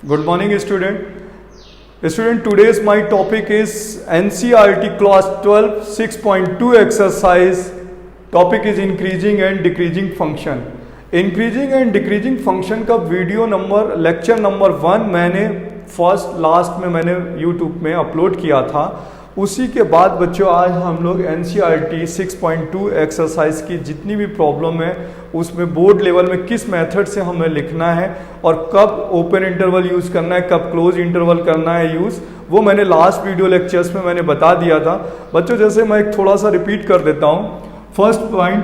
Good morning, student. Today's my topic is NCERT class 12 6.2 exercise. Topic is increasing and decreasing function. Increasing and decreasing function का video number lecture number 1 मैंने last में मैंने YouTube में upload किया था। उसी के बाद बच्चों आज हम लोग NCERT 6.2 एक्सरसाइज की जितनी भी प्रॉब्लम है उसमें बोर्ड लेवल में किस मेथड से हमें लिखना है और कब ओपन इंटरवल यूज़ करना है, कब क्लोज इंटरवल करना है यूज़, वो मैंने लास्ट वीडियो लेक्चर्स में मैंने बता दिया था। बच्चों जैसे मैं एक थोड़ा सा रिपीट कर देता हूँ। फर्स्ट पॉइंट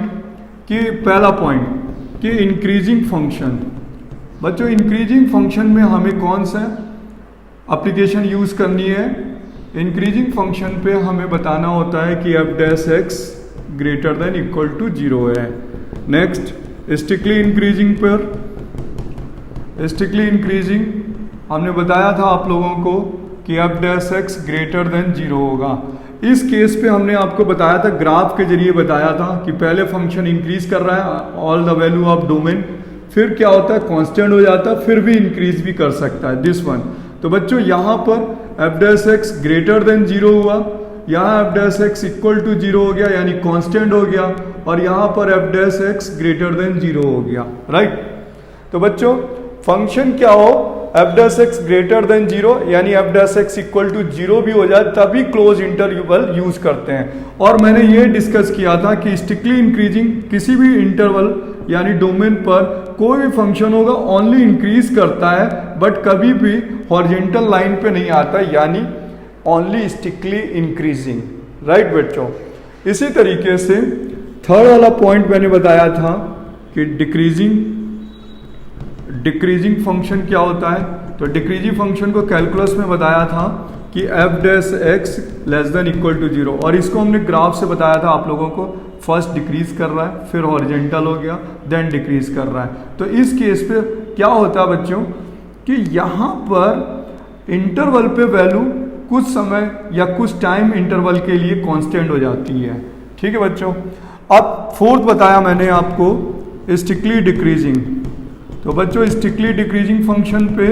कि पहला पॉइंट कि इंक्रीजिंग फंक्शन। बच्चों इंक्रीजिंग फंक्शन में हमें कौन सा एप्लीकेशन यूज़ करनी है? इंक्रीजिंग फंक्शन पे हमें बताना होता है कि f' greater than equal to 0 है। नेक्स्ट स्ट्रिक्टली इंक्रीजिंग पर, स्ट्रिक्टली इंक्रीजिंग हमने बताया था आप लोगों को कि f' ग्रेटर देन 0 होगा। इस केस पे हमने आपको बताया था, ग्राफ के जरिए बताया था कि पहले फंक्शन इंक्रीज कर रहा है all the value of domain, फिर क्या होता है कांस्टेंट हो जाता है, फिर भी इंक्रीज भी कर सकता है दिस वन। तो बच्चों यहाँ पर f' ग्रेटर देन 0 हुआ, यहाँ f' इक्वल टू 0 हो गया यानी कांस्टेंट हो गया, और यहाँ पर f' ग्रेटर देन 0 हो गया, राइट। तो बच्चों फंक्शन क्या हो, f' ग्रेटर देन 0 यानी f' इक्वल टू 0 भी हो जाए तभी क्लोज इंटरवल यूज करते हैं। और मैंने ये डिस्कस किया था कि स्ट्रिक्टली इंक्रीजिंग किसी भी इंटरवल यानी डोमेन पर कोई भी फंक्शन होगा ओनली इंक्रीज करता है बट कभी भी हॉरिजॉन्टल लाइन पे नहीं आता, यानी ओनली स्ट्रिक्टली इंक्रीजिंग, राइट बच्चों। इसी तरीके से थर्ड वाला पॉइंट मैंने बताया था कि डिक्रीजिंग फंक्शन क्या होता है। तो डिक्रीजिंग फंक्शन को कैलकुलस में बताया था कि f' less than equal to 0, और इसको हमने ग्राफ से बताया था आप लोगों को। फर्स्ट डिक्रीज कर रहा है, फिर हॉरिजॉन्टल हो गया, देन डिक्रीज कर रहा है। तो इस केस पे क्या होता है बच्चों कि यहाँ पर इंटरवल पे वैल्यू कुछ समय या कुछ टाइम इंटरवल के लिए कांस्टेंट हो जाती है, ठीक है बच्चों। अब फोर्थ बताया मैंने आपको स्ट्रिक्टली डिक्रीजिंग। तो बच्चों स्ट्रिक्टली डिक्रीजिंग फंक्शन पे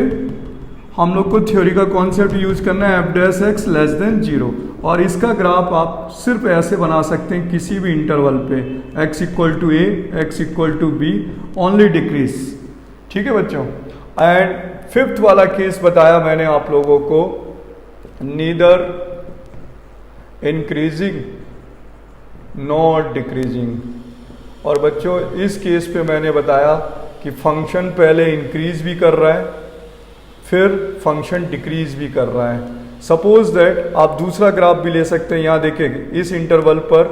हम लोग को थ्योरी का कॉन्सेप्ट यूज करना है f' लेस देन 0, और इसका ग्राफ आप सिर्फ ऐसे बना सकते हैं किसी भी इंटरवल पे x equal to a, x equal to b, only decrease, ठीक है बच्चों। एंड फिफ्थ वाला केस बताया मैंने आप लोगों को, नीदर इंक्रीजिंग नॉट डिक्रीजिंग। और बच्चों इस केस पे मैंने बताया कि फंक्शन पहले इंक्रीज भी कर रहा है फिर फंक्शन डिक्रीज भी कर रहा है। सपोज दैट आप दूसरा ग्राफ भी ले सकते हैं। यहाँ देखिए इस इंटरवल पर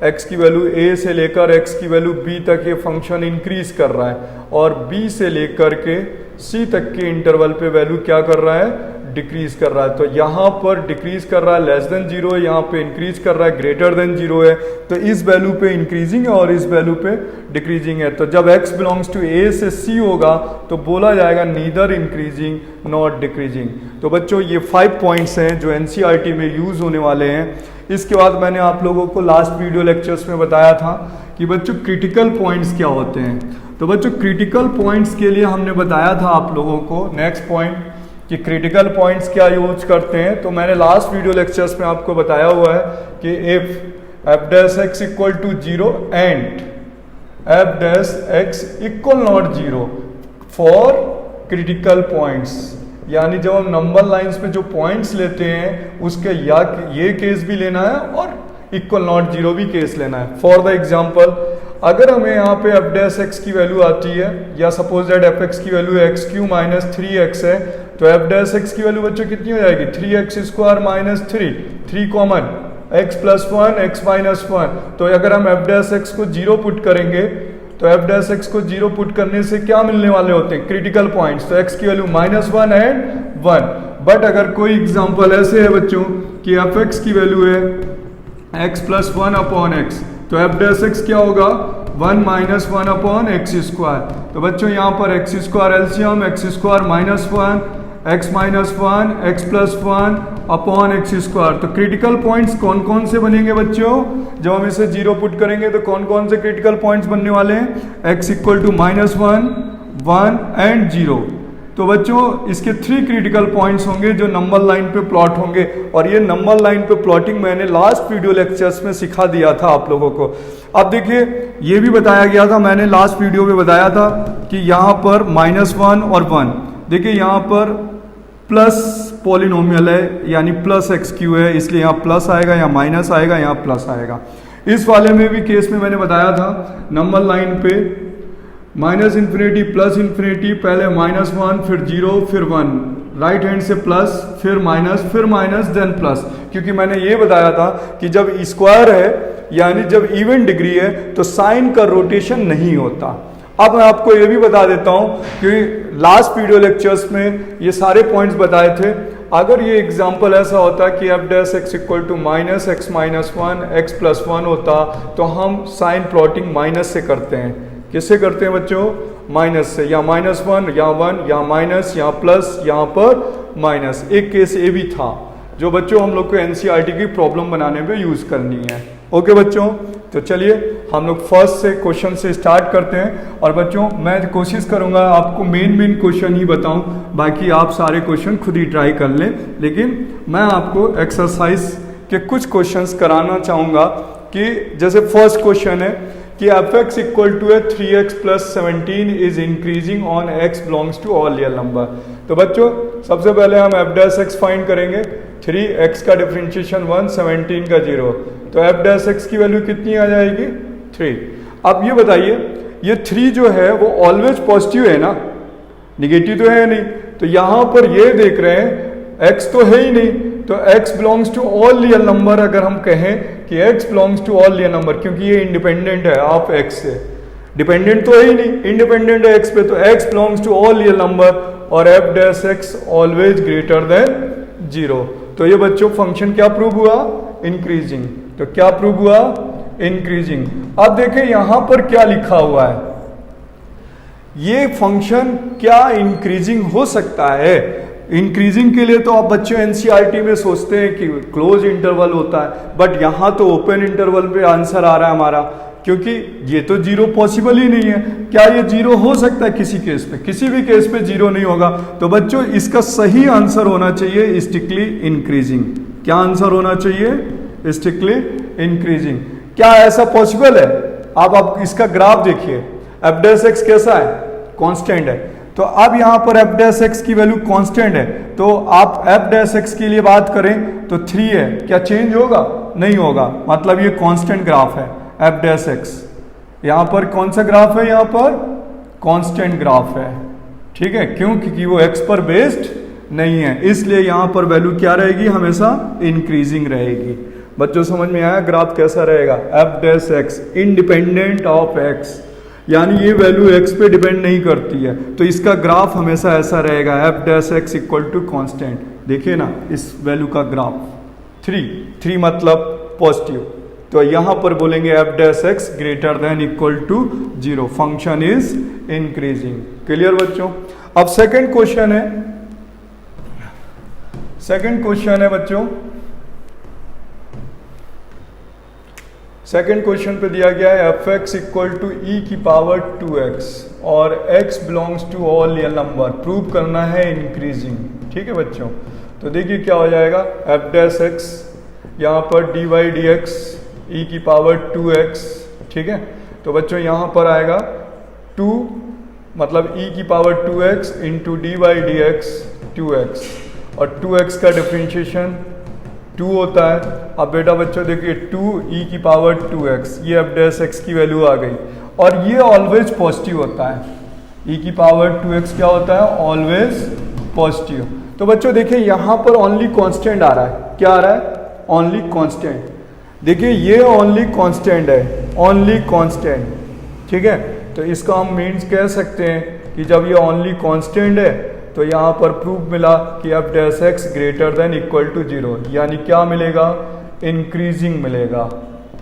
x की वैल्यू a से लेकर x की वैल्यू b तक ये फंक्शन इंक्रीज कर रहा है, और b से लेकर के c तक के इंटरवल पे वैल्यू क्या कर रहा है, डिक्रीज कर रहा है। तो यहाँ पर डिक्रीज कर रहा है लेस देन 0 है, यहाँ पे इंक्रीज कर रहा है ग्रेटर देन 0 है। तो इस वैल्यू पे इंक्रीजिंग है और इस वैल्यू पे डिक्रीजिंग है। तो जब x बिलोंग्स टू a से c होगा तो बोला जाएगा नीदर इंक्रीजिंग नॉट डिक्रीजिंग। तो बच्चों ये 5 पॉइंट्स हैं जो NCERT में यूज होने वाले हैं। इसके बाद मैंने आप लोगों को लास्ट वीडियो लेक्चर्स में बताया था कि बच्चों क्रिटिकल पॉइंट्स क्या होते हैं। तो बच्चों क्रिटिकल पॉइंट्स के लिए हमने बताया था आप लोगों को, नेक्स्ट पॉइंट कि क्रिटिकल पॉइंट्स क्या यूज करते हैं। तो मैंने लास्ट वीडियो लेक्चर्स में आपको बताया हुआ है कि if f' equal to 0 and f' equal not 0 for critical points, यानी जब हम नंबर लाइंस पे जो पॉइंट्स लेते हैं उसके या ये केस भी लेना है और इक्वल नॉट 0 भी केस लेना है। फॉर द एग्जांपल अगर हमें यहाँ पे f' की वैल्यू आती है, या सपोज दैट f(x) की वैल्यू x³ माइनस 3x है, तो f' की वैल्यू बच्चों कितनी हो जाएगी, 3x² minus 3 common, x plus 1 x minus 1। तो अगर हम f' को 0 पुट करेंगे तो f' को 0 पुट करने से क्या मिलने वाले होते हैं, क्रिटिकल पॉइंट्स। तो x की वैल्यू -1 एंड 1। बट अगर कोई एग्जांपल ऐसे है बच्चों कि f(x) की वैल्यू है x प्लस 1 अपॉन x, तो f' क्या होगा 1 माइनस 1 अपॉन x²। तो बच्चों यहाँ पर x² LCM x² minus 1 x minus 1 x plus 1 upon x²। तो क्रिटिकल पॉइंट्स कौन कौन से बनेंगे बच्चों, जब हम इसे 0 पुट करेंगे तो कौन कौन से क्रिटिकल पॉइंट्स बनने वाले हैं, x इक्वल टू -1 1 एंड 0। तो बच्चों इसके 3 क्रिटिकल पॉइंट्स होंगे जो नंबर लाइन पे प्लॉट होंगे, और ये नंबर लाइन पे प्लॉटिंग मैंने लास्ट वीडियो लेक्चर्स में सिखा दिया था आप लोगों को। अब देखिए ये भी बताया गया था, मैंने लास्ट वीडियो में बताया था कि यहाँ पर -1 और 1, देखिए यहाँ पर प्लस पॉलिनोमियल है यानी प्लस एक्स क्यू है, इसलिए यहाँ प्लस आएगा, यहाँ माइनस आएगा, यहाँ प्लस आएगा। इस वाले में भी केस में मैंने बताया था नंबर लाइन पे -∞ प्लस इन्फिनिटी, पहले -1 फिर 0 फिर 1, राइट हैंड से प्लस फिर माइनस देन प्लस, क्योंकि मैंने ये बताया था कि जब स्क्वायर है यानी जब इवन डिग्री है तो साइन का रोटेशन नहीं होता। अब मैं आपको ये भी बता देता हूं कि लास्ट वीडियो लेक्चर्स में ये सारे पॉइंट्स बताए थे। अगर ये एग्जांपल ऐसा होता कि f dash x equal to -x - 1 x plus 1 होता तो हम साइन प्लॉटिंग माइनस से करते हैं। किससे करते हैं बच्चों? माइनस से, या -1 या 1 या माइनस या प्लस, यहाँ पर माइनस। एक केस ये भी था जो बच्चों हम लोग को एनसीईआरटी की प्रॉब्लम बनाने में यूज करनी है। ओके बच्चों, तो चलिए हम लोग फर्स्ट से क्वेश्चन से स्टार्ट करते हैं। और बच्चों मैं कोशिश करूंगा आपको मेन क्वेश्चन ही बताऊं, बाकी आप सारे क्वेश्चन खुद ही ट्राई कर लें, लेकिन मैं आपको एक्सरसाइज के कुछ क्वेश्चंस कराना चाहूंगा कि जैसे फर्स्ट क्वेश्चन है कि f(x) equal to 3x plus 17 is increasing on x belongs to all real number. तो बच्चों सबसे पहले हम f डैश x फाइंड करेंगे। 3x का डिफरेंशिएशन 1, 17 का 0, तो f डैश x की वैल्यू कितनी आ जाएगी? 3। अब ये बताइए ये 3 जो है वो ऑलवेज पॉजिटिव है ना, निगेटिव तो है नहीं। तो यहां पर ये देख रहे हैं x तो है ही नहीं, तो x belongs to all real number. अगर हम कहें कि x belongs to all real number, क्योंकि ये इंडिपेंडेंट है ऑफ x से, डिपेंडेंट तो है ही नहीं, इंडिपेंडेंट है x पे, तो x belongs to all real number और f dash x always greater than 0। तो ये बच्चों फंक्शन क्या प्रूव हुआ? इंक्रीजिंग। तो क्या प्रूव हुआ? इंक्रीजिंग। अब देखें यहां पर क्या लिखा हुआ है, ये फंक्शन क्या इंक्रीजिंग हो सकता है? इंक्रीजिंग के लिए तो आप बच्चों एनसीईआरटी में सोचते हैं कि क्लोज इंटरवल होता है, बट यहां तो ओपन इंटरवल पे आंसर आ रहा है हमारा, क्योंकि ये तो 0 पॉसिबल ही नहीं है। क्या ये 0 हो सकता है किसी केस पे? किसी भी केस पे 0 नहीं होगा। तो बच्चों इसका सही आंसर होना चाहिए स्ट्रिक्टली इंक्रीजिंग। क्या आंसर होना चाहिए? Strictly increasing. क्या ऐसा पॉसिबल है? आप इसका ग्राफ देखिए, f डैश x कैसा है? कांस्टेंट है। तो अब यहां पर f डैश x की वैल्यू कांस्टेंट है, तो आप f डैश x के लिए बात करें तो 3 है, क्या चेंज होगा? नहीं होगा, मतलब ये कांस्टेंट ग्राफ है f डैश x। यहां पर कौन सा ग्राफ है? यहां पर कांस्टेंट ग्राफ है, ठीक है। क्यों? क्योंकि वो x पर बेस्ड नहीं है, इसलिए यहां पर वैल्यू क्या रहेगी? हमेशा इंक्रीजिंग रहेगी। बच्चों समझ में आया ग्राफ कैसा रहेगा? f dash x independent of x, यानी ये वैल्यू x पे डिपेंड नहीं करती है, तो इसका ग्राफ हमेशा ऐसा रहेगा f dash x equal to constant. देखिए ना इस वैल्यू का ग्राफ 3 मतलब पॉजिटिव, तो यहां पर बोलेंगे f dash x greater than equal to 0, function is increasing. Clear बच्चों? अब सेकंड क्वेश्चन है बच्चों, सेकेंड क्वेश्चन पे दिया गया है f(x) इक्वल टू e की पावर 2x और x belongs to all real number, prove करना है इंक्रीजिंग। ठीक है बच्चों, तो देखिए क्या हो जाएगा, f डैश x यहाँ पर dy dx e की पावर 2x, ठीक है। तो बच्चों यहाँ पर आएगा 2 मतलब e की power 2x into dy dx 2x, और 2x का डिफरेंशिएशन 2 होता है। अब बेटा बच्चों देखिए 2 e की पावर 2x, ये f डैश x की वैल्यू आ गई, और ये ऑलवेज पॉजिटिव होता है। e की पावर 2x क्या होता है? Always positive. तो बच्चों देखिए यहाँ पर ओनली कांस्टेंट आ रहा है। क्या आ रहा है? Only constant. देखिए ये ओनली कांस्टेंट है, ओनली कांस्टेंट, ठीक है। तो इसका हम मीन्स कह सकते हैं कि जब ये ओनली कांस्टेंट है तो यहाँ पर प्रूफ मिला कि f dash x greater than equal to 0, यानी क्या मिलेगा? इंक्रीजिंग मिलेगा।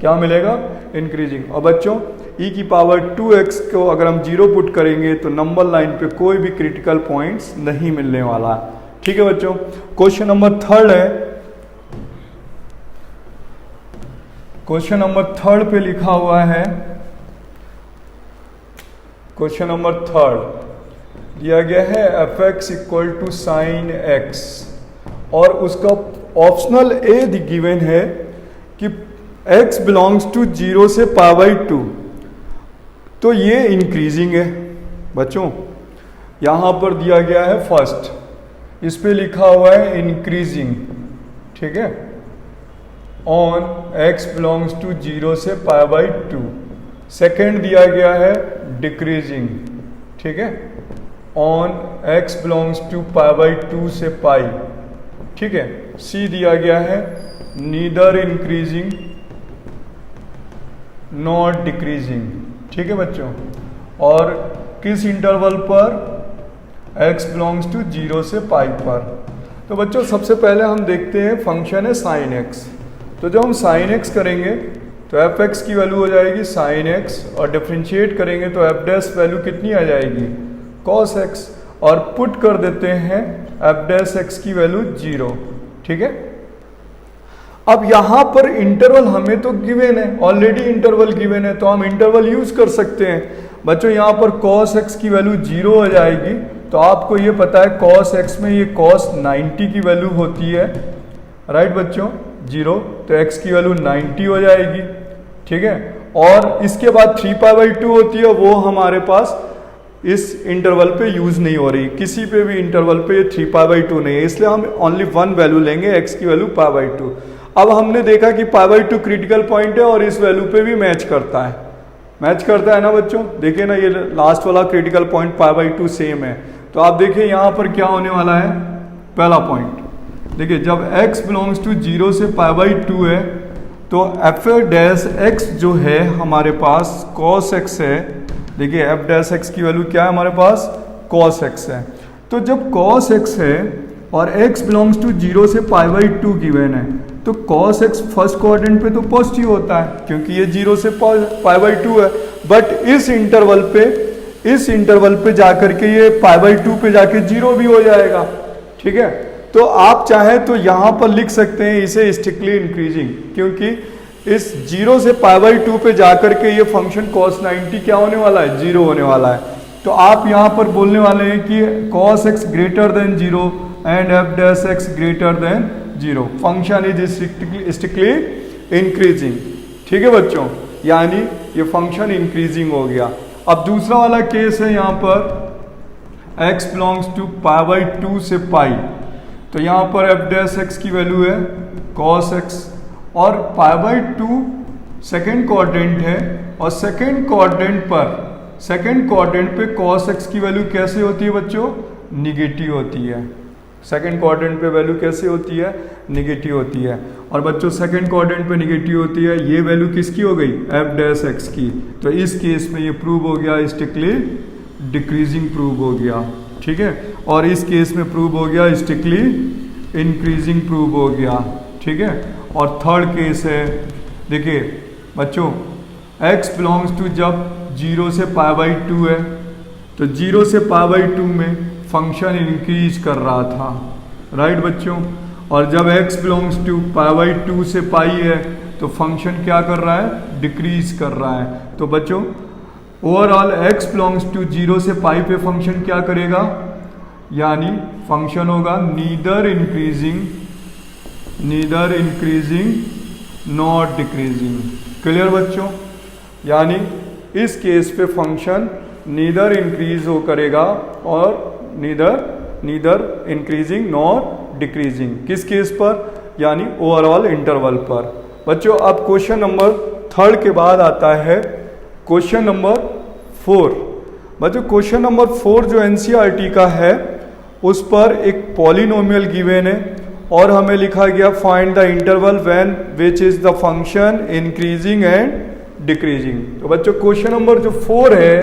क्या मिलेगा? इंक्रीजिंग। और बच्चों e की पावर 2x को अगर हम 0 पुट करेंगे तो नंबर लाइन पे कोई भी क्रिटिकल पॉइंट्स नहीं मिलने वाला है। ठीक है बच्चों, क्वेश्चन नंबर 3 है। क्वेश्चन नंबर 3 पे लिखा हुआ है, क्वेश्चन नंबर 3 दिया गया है F x equal to sine X, और उसका ऑप्शनल ए गिवन है कि x बिलोंग्स टू 0 से पाई बाई 2, तो ये इंक्रीजिंग है बच्चों। यहां पर दिया गया है फर्स्ट, इस पे लिखा हुआ है इंक्रीजिंग, ठीक है, ऑन x बिलोंग्स टू 0 से पाई बाई 2। सेकेंड दिया गया है डिक्रीजिंग, ठीक है, on x belongs to pi by 2 से पाई, ठीक है। सी दिया गया है नीदर इंक्रीजिंग नॉट डिक्रीजिंग, ठीक है बच्चों। और किस इंटरवल पर, x बिलोंग्स टू 0 से पाई पर। तो बच्चों सबसे पहले हम देखते हैं फंक्शन है साइन x। तो जब हम साइन x करेंगे तो एफ एक्स की वैल्यू हो जाएगी साइन x, और डिफ्रेंशिएट करेंगे तो एफ डैश वैल्यू कितनी आ जाएगी कॉस x, और पुट कर देते हैं एफ डैश x की वैल्यू 0, ठीक है। अब यहां पर इंटरवल हमें तो गिवन है, ऑलरेडी इंटरवल गिवन है, तो हम इंटरवल यूज कर सकते हैं बच्चों। यहां पर cos x की वैल्यू 0 हो जाएगी, तो आपको ये पता है cos x में ये cos 90 की वैल्यू होती है, राइट बच्चों, 0, तो x की वैल्यू 90 हो जाएगी, ठीक है। और इसके बाद 3 पाई बाई 2 होती है, वो हमारे पास इस इंटरवल पे यूज नहीं हो रही, किसी पे भी इंटरवल पे ये 3 पाई बाई 2 नहीं है, इसलिए हम ओनली 1 वैल्यू लेंगे, x की वैल्यू पाई बाई 2। अब हमने देखा कि पाई बाई 2 क्रिटिकल पॉइंट है और इस वैल्यू पे भी मैच करता है, मैच करता है ना बच्चों। देखिए ना, ये लास्ट वाला critical point pi by 2 same है। तो आप देखिए यहाँ पर क्या होने वाला है, पहला पॉइंट देखिए, जब x बिलोंग्स टू 0 से पाई बाई 2 है, तो एफ डैश x जो है हमारे पास cos x है। देखिए एफ डैश x की वैल्यू क्या है हमारे पास, cos x है। तो जब cos x है और x बिलोंग्स टू 0 से पाई बाई 2 गिवन है, तो cos x फर्स्ट क्वाड्रेंट पे तो पॉजिटिव होता है, क्योंकि ये 0 से पाई बाई 2 है। बट इस इंटरवल पे जाकर के ये पाई बाई 2 पे जाके 0 भी हो जाएगा, ठीक है। तो आप चाहें तो यहां पर लिख सकते हैं इसे स्ट्रिक्टली इंक्रीजिंग, क्योंकि इस 0 से पाई बाई 2 पे जाकर के ये फंक्शन cos 90 क्या होने वाला है, 0 होने वाला है। तो आप यहां पर बोलने वाले हैं कि cos x greater than 0 and F dash x greater than 0, function is strictly increasing, ठीक है बच्चों, यानी ये फंक्शन इंक्रीजिंग हो गया। अब दूसरा वाला केस है यहाँ पर x belongs to pi by 2 से पाई, तो यहाँ पर एफ डैश x की वैल्यू है cos x, और पाई बाई 2 सेकेंड क्वाड्रेंट है, और सेकेंड क्वाड्रेंट पे cos x की वैल्यू कैसे होती है बच्चों, निगेटिव होती है। सेकेंड क्वाड्रेंट पे वैल्यू कैसे होती है, निगेटिव होती है। और बच्चों सेकेंड क्वाड्रेंट पे निगेटिव होती है, ये वैल्यू किसकी हो गई, एफ डैश एक्स की। तो इस केस में ये प्रूव हो गया स्ट्रिक्टली डिक्रीजिंग प्रूव हो गया, ठीक है। और इस केस में प्रूव हो गया स्ट्रिक्टली इंक्रीजिंग प्रूव हो गया, ठीक है। और थर्ड केस है, देखिए बच्चों x बिलोंग्स टू जब 0 से पाई बाई 2 है, तो 0 से पाई बाई 2 में फंक्शन इंक्रीज कर रहा था, राइट बच्चों। और जब x belongs to pi by 2 से पाई है, तो फंक्शन क्या कर रहा है, डिक्रीज कर रहा है। तो बच्चों ओवरऑल x बिलोंग्स टू 0 से पाई पे फंक्शन क्या करेगा, यानी फंक्शन होगा neither increasing not decreasing. Clear बच्चों, यानी इस केस पे फंक्शन नीदर इंक्रीज हो करेगा और नीदर इंक्रीजिंग नॉट डिक्रीजिंग। किस केस पर, यानी ओवरऑल इंटरवल पर। बच्चों अब क्वेश्चन नंबर 3 के बाद आता है क्वेश्चन नंबर 4। बच्चों क्वेश्चन नंबर 4 जो एनसीईआरटी का है, उस पर एक पॉलिनोमियल गिवन है और हमें लिखा गया find the interval when which is the function increasing and decreasing. तो बच्चों क्वेश्चन नंबर जो 4 है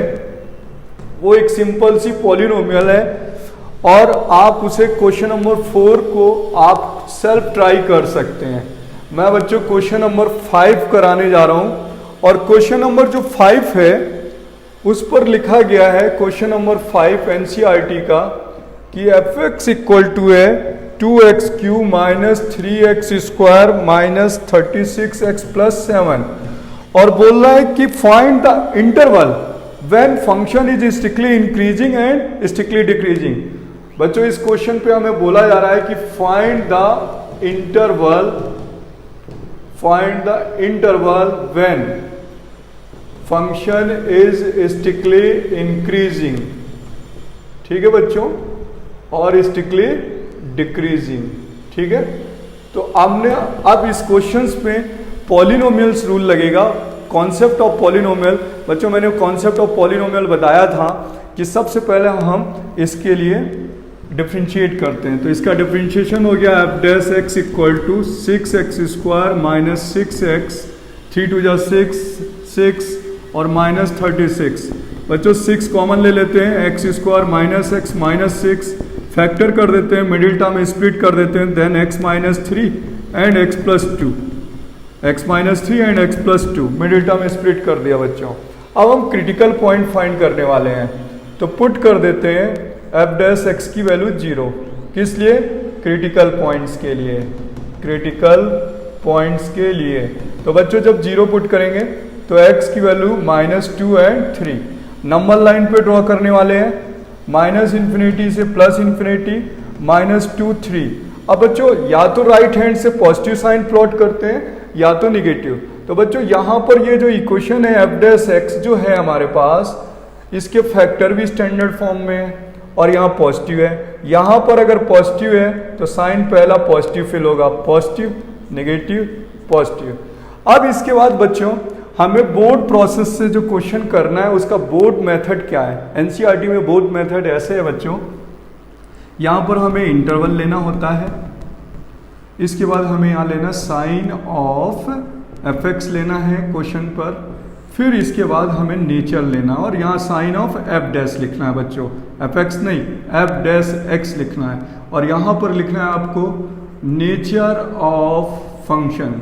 वो एक सिंपल सी पॉलिनोमियल है, और आप उसे क्वेश्चन नंबर 4 को आप सेल्फ ट्राई कर सकते हैं। मैं बच्चों क्वेश्चन नंबर 5 कराने जा रहा हूं, और क्वेश्चन नंबर जो 5 है उस पर लिखा गया है क्वेश्चन नंबर 5 एनसीईआरटी का कि एफ एक्स इक्वल टू है 2x Q minus 3x square minus 36x plus 7, और बोल रहा है कि find the interval when function is strictly increasing and strictly decreasing. बच्चों इस क्वेश्चन पे हमें बोला जा रहा है कि find the interval when function is strictly increasing, ठीक है बच्चों, और स्ट्रिक्टली डिक्रीजिंग, ठीक है। तो हमने अब इस क्वेश्चंस में पॉलिनोमियल्स रूल लगेगा, कॉन्सेप्ट ऑफ पॉलिनोमियल। बच्चों मैंने कॉन्सेप्ट ऑफ पॉलिनोमियल बताया था कि सबसे पहले हम इसके लिए डिफरेंशिएट करते हैं। तो इसका डिफरेंशिएशन हो गया f dash x equal to 6x² minus 6x, 3 2 जा 6 और माइनस 36। बच्चों 6 कॉमन ले लेते हैं, x² minus x minus 6 factor कर देते हैं, मिडिल टर्म स्प्लिट कर देते हैं, then x minus 3 and x plus 2, x minus 3 and x plus 2 middle term split कर दिया बच्चों। अब हम क्रिटिकल पॉइंट फाइंड करने वाले हैं, तो पुट कर देते हैं f डैश x की वैल्यू 0, किस लिए? क्रिटिकल पॉइंट्स के लिए, क्रिटिकल पॉइंट्स के लिए। तो बच्चों जब 0 पुट करेंगे तो x की वैल्यू -2 एंड 3 नंबर लाइन पे ड्रॉ करने वाले हैं, -∞ से +∞, -2 3। अब बच्चों या तो राइट हैंड से पॉजिटिव साइन प्लॉट करते हैं या तो निगेटिव। तो बच्चों यहाँ पर ये जो इक्वेशन है f डैश x जो है हमारे पास, इसके फैक्टर भी स्टैंडर्ड फॉर्म में है और यहाँ पॉजिटिव है। यहाँ पर अगर पॉजिटिव है तो साइन पहला पॉजिटिव फिल होगा, पॉजिटिव नेगेटिव पॉजिटिव। अब इसके बाद बच्चों हमें बोर्ड प्रोसेस से जो क्वेश्चन करना है उसका बोर्ड मेथड क्या है। एनसीईआरटी में बोर्ड मेथड ऐसे है बच्चों, यहाँ पर हमें इंटरवल लेना होता है, इसके बाद हमें यहाँ लेना साइन ऑफ fx लेना है क्वेश्चन पर, फिर इसके बाद हमें नेचर लेना और यहाँ साइन ऑफ f डैश लिखना है बच्चों, fx नहीं f डैश x लिखना है, और यहाँ पर लिखना है आपको nature of function,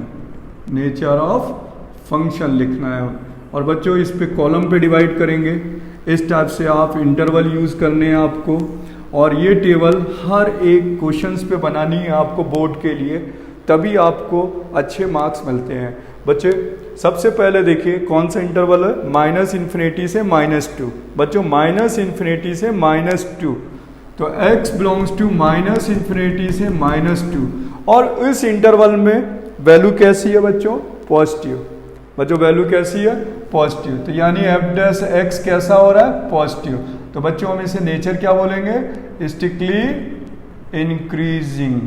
nature of function लिखना है। और बच्चों इस पे कॉलम पे डिवाइड करेंगे, इस टाइप से आप इंटरवल यूज़ करने हैं आपको, और ये टेबल हर एक क्वेश्चंस पे बनानी है आपको बोर्ड के लिए, तभी आपको अच्छे मार्क्स मिलते हैं। बच्चे सबसे पहले देखिए कौन सा इंटरवल है, -∞ से -2। बच्चों -∞ से -2, तो x बिलोंग्स टू -∞ से -2, और इस इंटरवल में वैल्यू कैसी है बच्चों? पॉजिटिव। बच्चों वैल्यू कैसी है? पॉजिटिव। तो यानी f डैश x कैसा हो रहा है? पॉजिटिव। तो बच्चों हम इसे नेचर क्या बोलेंगे? Strictly increasing.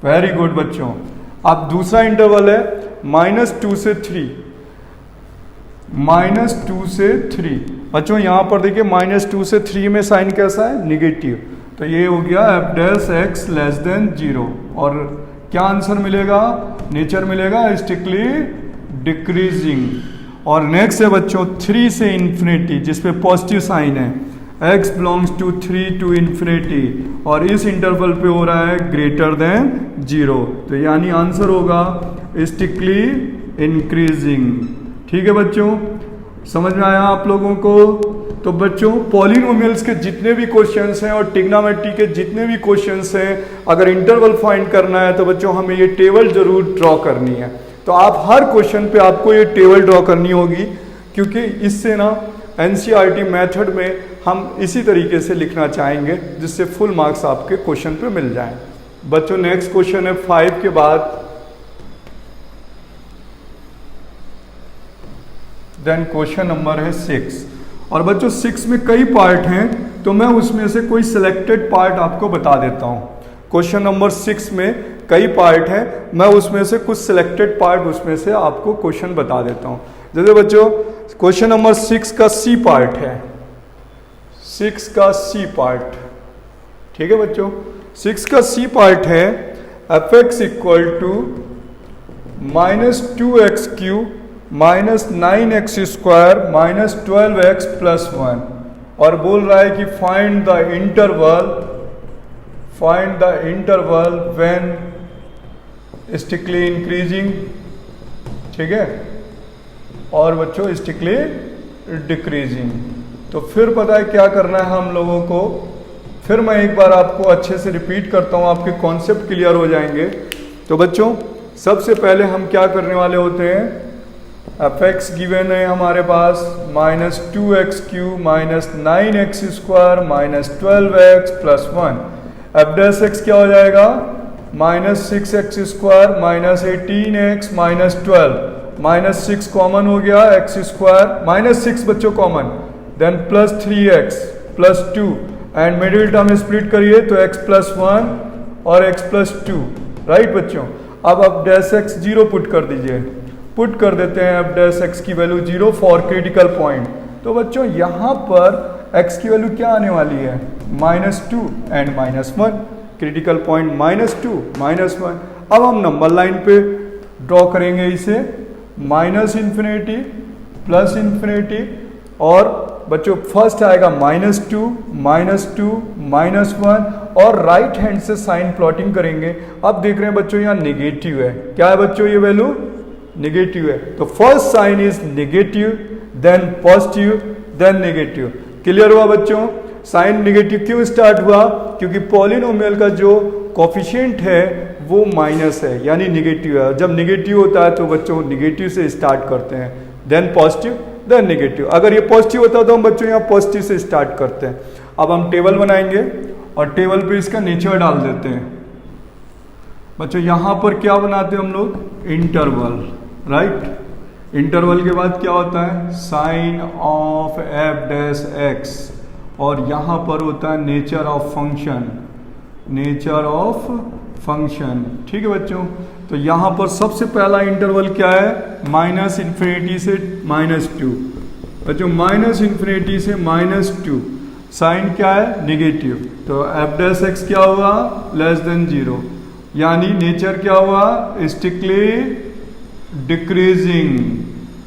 वेरी गुड बच्चों। अब दूसरा इंटरवल है -2 से 3, -2 से 3। बच्चों यहां पर देखिए -2 से 3 में साइन कैसा है? निगेटिव। तो ये हो गया f dash x less than 0, और क्या आंसर मिलेगा? नेचर मिलेगा स्ट्रिक्टली डिक्रीजिंग। और नेक्स्ट है बच्चों 3 से इन्फिनिटी, जिसपे पॉजिटिव साइन है, x belongs to 3 to infinity, और इस इंटरवल पे हो रहा है ग्रेटर देन 0, तो यानी आंसर होगा स्ट्रिक्टली इंक्रीजिंग। ठीक है बच्चों, समझ में आया आप लोगों को? तो बच्चों पॉलिनोमियल्स के जितने भी क्वेश्चंस हैं और ट्रिग्नोमेट्री के जितने भी क्वेश्चंस हैं, अगर इंटरवल फाइंड करना है तो बच्चों हमें ये टेबल जरूर ड्रॉ करनी है। तो आप हर क्वेश्चन पे आपको ये टेबल ड्रॉ करनी होगी, क्योंकि इससे ना एनसीईआरटी मेथड में हम इसी तरीके से लिखना चाहेंगे जिससे फुल मार्क्स आपके क्वेश्चन पे मिल जाएं। बच्चों नेक्स्ट क्वेश्चन है 5 के बाद, देन क्वेश्चन नंबर है 6। और बच्चों 6 में कई पार्ट हैं, तो मैं उसमें से कोई सिलेक्टेड पार्ट आपको बता देता हूं। क्वेश्चन नंबर 6 में कई पार्ट हैं, मैं उसमें से कुछ सिलेक्टेड पार्ट उसमें से आपको क्वेश्चन बता देता हूं। जैसे बच्चों क्वेश्चन नंबर 6 का सी पार्ट है, 6 का सी पार्ट, ठीक है बच्चों। 6 का सी पार्ट है fx equal to -2x³ -9x² -12x + 1, और बोल रहा है कि find the interval when strictly increasing, ठीक है, और बच्चों स्ट्रिक्टली डिक्रीजिंग। तो फिर पता है क्या करना है हम लोगों को, फिर मैं एक बार आपको अच्छे से रिपीट करता हूं, आपके कॉन्सेप्ट क्लियर हो जाएंगे। तो बच्चों सबसे पहले हम क्या करने वाले होते हैं, एफ एक्स गिवन है हमारे पास minus 2x³ minus 9x² minus 12x plus 1। F dash x क्या हो जाएगा, minus 6x² minus 18x minus 12, minus 6 common हो गया, x² माइनस 6 बच्चों common, then plus 3x plus 2 and middle term split करिए तो x प्लस 1 और x प्लस 2, राइट बच्चों। अब डैश एक्स 0 पुट कर दीजिए, पुट कर देते हैं एफ डैश एक्स की वैल्यू 0 फॉर क्रिटिकल पॉइंट। तो बच्चों यहाँ पर x की वैल्यू क्या आने वाली है, -2 एंड -1, क्रिटिकल पॉइंट -2 -1। अब हम नंबर लाइन पे ड्रॉ करेंगे इसे, -∞ +∞, और बच्चों फर्स्ट आएगा -2 -1 और राइट हैंड से साइन प्लॉटिंग करेंगे। अब देख रहे हैं बच्चों यहाँ नेगेटिव है, क्या है बच्चों ये वैल्यू नेगेटिव है, तो first sign is negative then positive then negative. Clear हुआ बच्चों, साइन नेगेटिव क्यों स्टार्ट हुआ, क्योंकि पॉलिनोमियल का जो कोफिशिएंट है वो माइनस है यानी नेगेटिव है। जब नेगेटिव होता है तो बच्चों नेगेटिव से स्टार्ट करते हैं, देन पॉजिटिव देन नेगेटिव। अगर ये पॉजिटिव होता है तो हम बच्चों यहाँ पॉजिटिव से स्टार्ट करते हैं। अब हम टेबल बनाएंगे और टेबल पे इसका नेचर डाल देते हैं। बच्चों यहाँ पर क्या बनाते हैं हम लोग, इंटरवल, राइट। इंटरवल के बाद क्या होता है, sign of f dash x, और यहाँ पर होता है nature of function, nature of function, ठीक है बच्चों। तो यहाँ पर सबसे पहला इंटरवल क्या है, -∞ से -2, बच्चों -∞ से -2, साइन क्या है नेगेटिव, तो एफ डैश एक्स क्या हुआ <0, यानी नेचर क्या हुआ स्टिकली डिक्रीजिंग।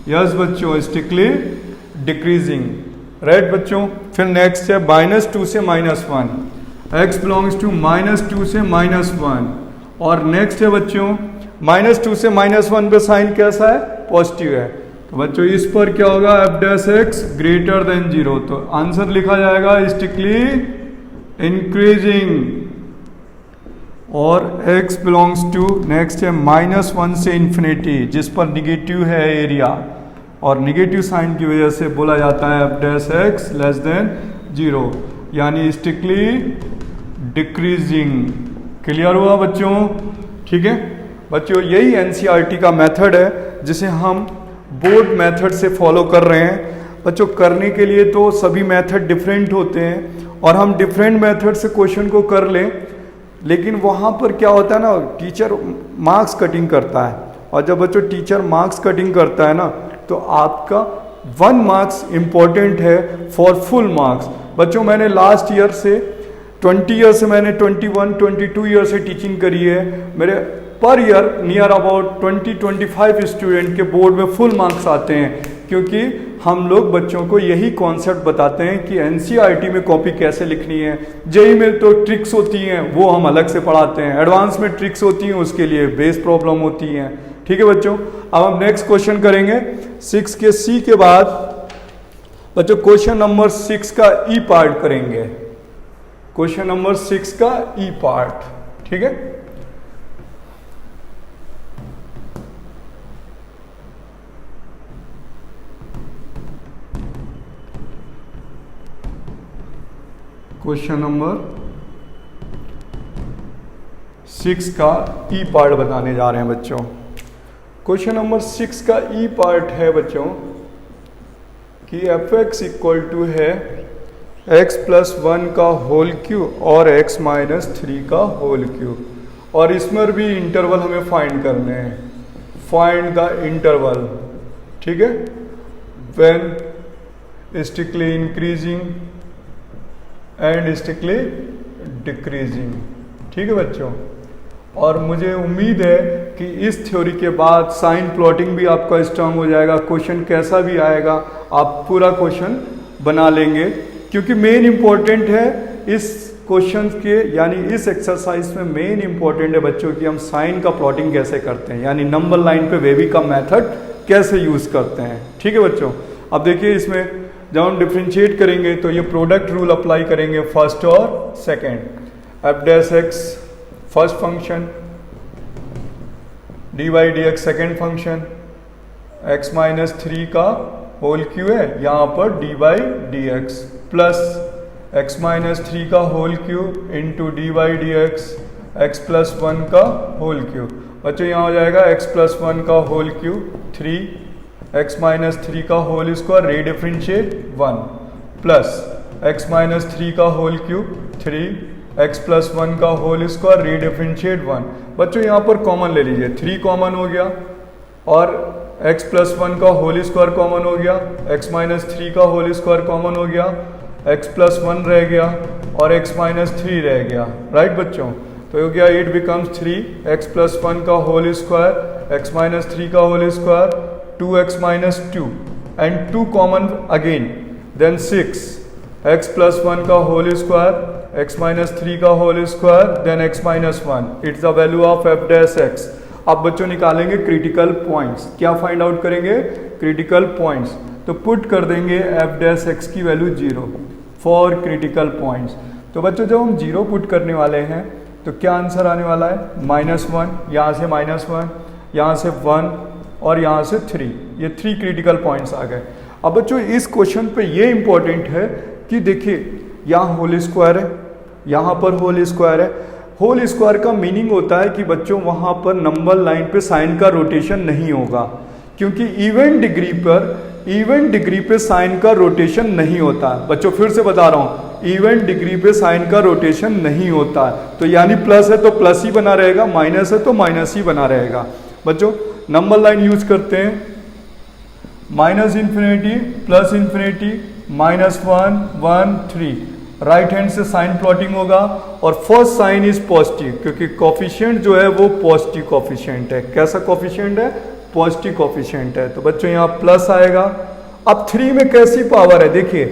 यस बच्चों, स्टिकली डिक्रीजिंग, राइट बच्चों। फिर नेक्स्ट है -2 से -1, x बिलोंग्स टू -2 से -1, और नेक्स्ट है बच्चों -2 से -1 पे साइन कैसा है, पॉजिटिव है। तो बच्चों इस पर क्या होगा, एफ डैश एक्स > 0, तो आंसर लिखा जाएगा स्टिकली इंक्रीजिंग। और x बिलोंग्स टू नेक्स्ट है -1 से इन्फिनिटी, जिस पर निगेटिव है एरिया, और निगेटिव साइन की वजह से बोला जाता है एफ डैश एक्स <0, यानी स्टिकली डिक्रीजिंग। क्लियर हुआ बच्चों, ठीक है बच्चों। यही एनसीईआरटी का मेथड है जिसे हम बोर्ड मेथड से फॉलो कर रहे हैं। बच्चों करने के लिए तो सभी मेथड डिफरेंट होते हैं और हम डिफरेंट मेथड से क्वेश्चन को कर लें, लेकिन वहाँ पर क्या होता है ना, टीचर मार्क्स कटिंग करता है, और जब बच्चों टीचर मार्क्स कटिंग करता है ना तो आपका 1 मार्क्स इम्पॉर्टेंट है फॉर फुल मार्क्स। बच्चों मैंने लास्ट ईयर से 20 ईयर से मैंने 21-22 ईयर से टीचिंग करी है। मेरे per year near about 20-25 student के बोर्ड में फुल मार्क्स आते हैं, क्योंकि हम लोग बच्चों को यही कॉन्सेप्ट बताते हैं कि एनसीईआरटी में कॉपी कैसे लिखनी है। जेईई में तो ट्रिक्स होती हैं, वो हम अलग से पढ़ाते हैं। एडवांस में ट्रिक्स होती हैं, उसके लिए बेस प्रॉब्लम होती हैं, ठीक है बच्चों। अब हम नेक्स्ट क्वेश्चन करेंगे 6 के सी के बाद बच्चों क्वेश्चन नंबर 6 का ई पार्ट करेंगे, क्वेश्चन नंबर 6 का ई पार्ट, ठीक है। क्वेश्चन नंबर 6 का ई पार्ट बताने जा रहे हैं बच्चों। क्वेश्चन नंबर 6 का ई पार्ट है बच्चों कि एफ एक्स इक्वल टू है x+1 का होल क्यूब और x-3 का होल क्यूब, और इसमें भी इंटरवल हमें फाइंड करने हैं। फाइंड द इंटरवल, ठीक है, व्हेन स्टिकली इंक्रीजिंग एंड स्टिकली डिक्रीजिंग, ठीक है बच्चों। और मुझे उम्मीद है कि इस थ्योरी के बाद साइन प्लॉटिंग भी आपका स्ट्रांग हो जाएगा। क्वेश्चन कैसा भी आएगा आप पूरा क्वेश्चन बना लेंगे, क्योंकि मेन इंपॉर्टेंट है इस क्वेश्चन के, यानी इस एक्सरसाइज में मेन इंपॉर्टेंट है बच्चों कि हम साइन का प्लॉटिंग कैसे करते हैं, यानी नंबर लाइन पे वेवी का मेथड कैसे यूज करते हैं, ठीक है बच्चों। अब देखिए इसमें जब हम डिफ्रेंशिएट करेंगे तो ये प्रोडक्ट रूल अप्लाई करेंगे फर्स्ट और second. F dash x first function, dy dx second function, x minus 3 का होल क्यू है, यहाँ पर d by d x plus x minus 3 का whole cube into d by d x plus 1 का whole Q. बच्चों यहाँ हो जाएगा x प्लस 1 का होल क्यू 3 x माइनस 3 का whole square redifferentiate 1 plus x minus 3 का होल क्यू 3 x प्लस 1 का होल स्क्वायर रीडिफरेंशिएट 1। बच्चों यहाँ पर कॉमन ले लीजिए, 3 कॉमन हो गया और x प्लस 1 का होल स्क्वायर कॉमन हो गया, x माइनस 3 का होल स्क्वायर कॉमन हो गया, x प्लस 1 रह गया और x माइनस 3 रह गया। राइट बच्चों, तो हो गया इट बिकम्स 3 x प्लस 1 का होल स्क्वायर x माइनस 3 का whole square 2x minus 2 and 2 common again then 6 x plus 1 का होल स्क्वायर x माइनस 3 का whole square then x minus 1 it's the value of f dash x। अब बच्चों निकालेंगे critical points. क्या find out करेंगे? Critical points. तो put कर देंगे f डैश x की वैल्यू 0 फॉर क्रिटिकल पॉइंट्स। तो बच्चों जब हम 0 पुट करने वाले हैं तो क्या आंसर आने वाला है? -1, यहाँ से -1, यहाँ से 1 और यहाँ से 3। ये 3 क्रिटिकल पॉइंट्स आ गए। अब बच्चों इस क्वेश्चन पे ये इंपॉर्टेंट है कि देखिए यहाँ होल स्क्वायर है, यहाँ पर होल स्क्वायर है। होल स्क्वायर का मीनिंग होता है कि बच्चों वहाँ पर नंबर लाइन पे साइन का रोटेशन नहीं होगा, क्योंकि इवन डिग्री पे साइन का रोटेशन नहीं होता। बच्चों फिर से बता रहा हूँ, इवन डिग्री पे साइन का रोटेशन नहीं होता। तो यानी प्लस है तो प्लस ही बना रहेगा, माइनस है तो माइनस ही बना रहेगा। बच्चों नंबर लाइन यूज करते हैं, minus infinity plus infinity -1 1 3। Right hand से साइन प्लॉटिंग होगा और फर्स्ट साइन इज पॉजिटिव, क्योंकि कॉफिशिएंट जो है वो पॉजिटिव कॉफिशिएंट है। कैसा कॉफिशिएंट है? पॉजिटिव कॉफिशिएंट है। तो बच्चों यहाँ प्लस आएगा। अब 3 में कैसी पावर है? देखिए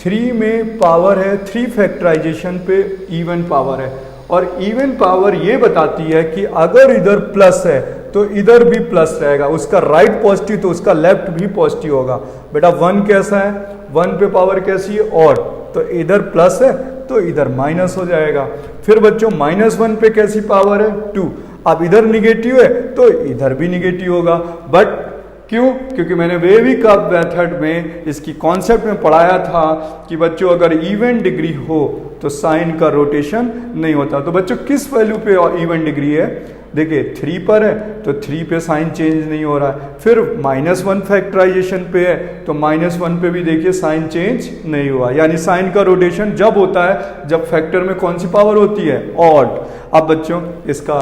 3 में पावर है, 3 फैक्टराइजेशन पे इवन पावर है, और इवन पावर ये बताती है कि अगर इधर प्लस है तो इधर भी प्लस रहेगा। उसका राइट पॉजिटिव तो उसका लेफ्ट भी पॉजिटिव होगा। बेटा 1 कैसा है? 1 पे पावर कैसी है? ऑड, तो इधर प्लस है तो इधर माइनस हो जाएगा। फिर बच्चों -1 पे कैसी पावर है? 2। अब इधर निगेटिव है तो इधर भी निगेटिव होगा। बट क्यों? क्योंकि मैंने वेवी कर्व मेथड में इसकी कॉन्सेप्ट में पढ़ाया था कि बच्चों अगर इवन डिग्री हो तो साइन का रोटेशन नहीं होता। तो बच्चों किस वैल्यू पे इवन डिग्री है? देखिए 3 पर है तो 3 पे साइन चेंज नहीं हो रहा है। फिर -1 फैक्टराइजेशन पे है तो -1 पे भी देखिए साइन चेंज नहीं हुआ। यानी साइन का रोटेशन जब होता है जब फैक्टर में कौन सी पावर होती है? ऑड। अब बच्चों इसका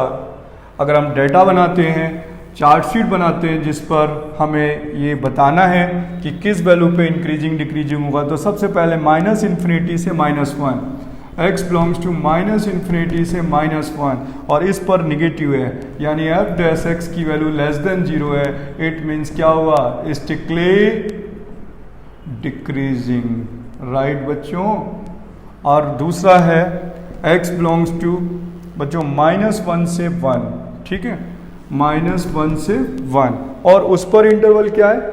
अगर हम डेटा बनाते हैं, चार्ट शीट बनाते हैं जिस पर हमें ये बताना है कि किस वैल्यू पे इंक्रीजिंग डिक्रीजिंग होगा, तो सबसे पहले -इन्फिनिटी से -1, x बिलोंग्स टू -इन्फिनिटी से -1 और इस पर निगेटिव है, यानी f डैश x की वैल्यू लेस देन 0 है। इट मीन्स क्या हुआ? स्टिकली डिक्रीजिंग। राइट बच्चों। और दूसरा है x बिलोंग्स टू बच्चों -1 से 1, ठीक है, -1 से 1, और उस पर इंटरवल क्या है?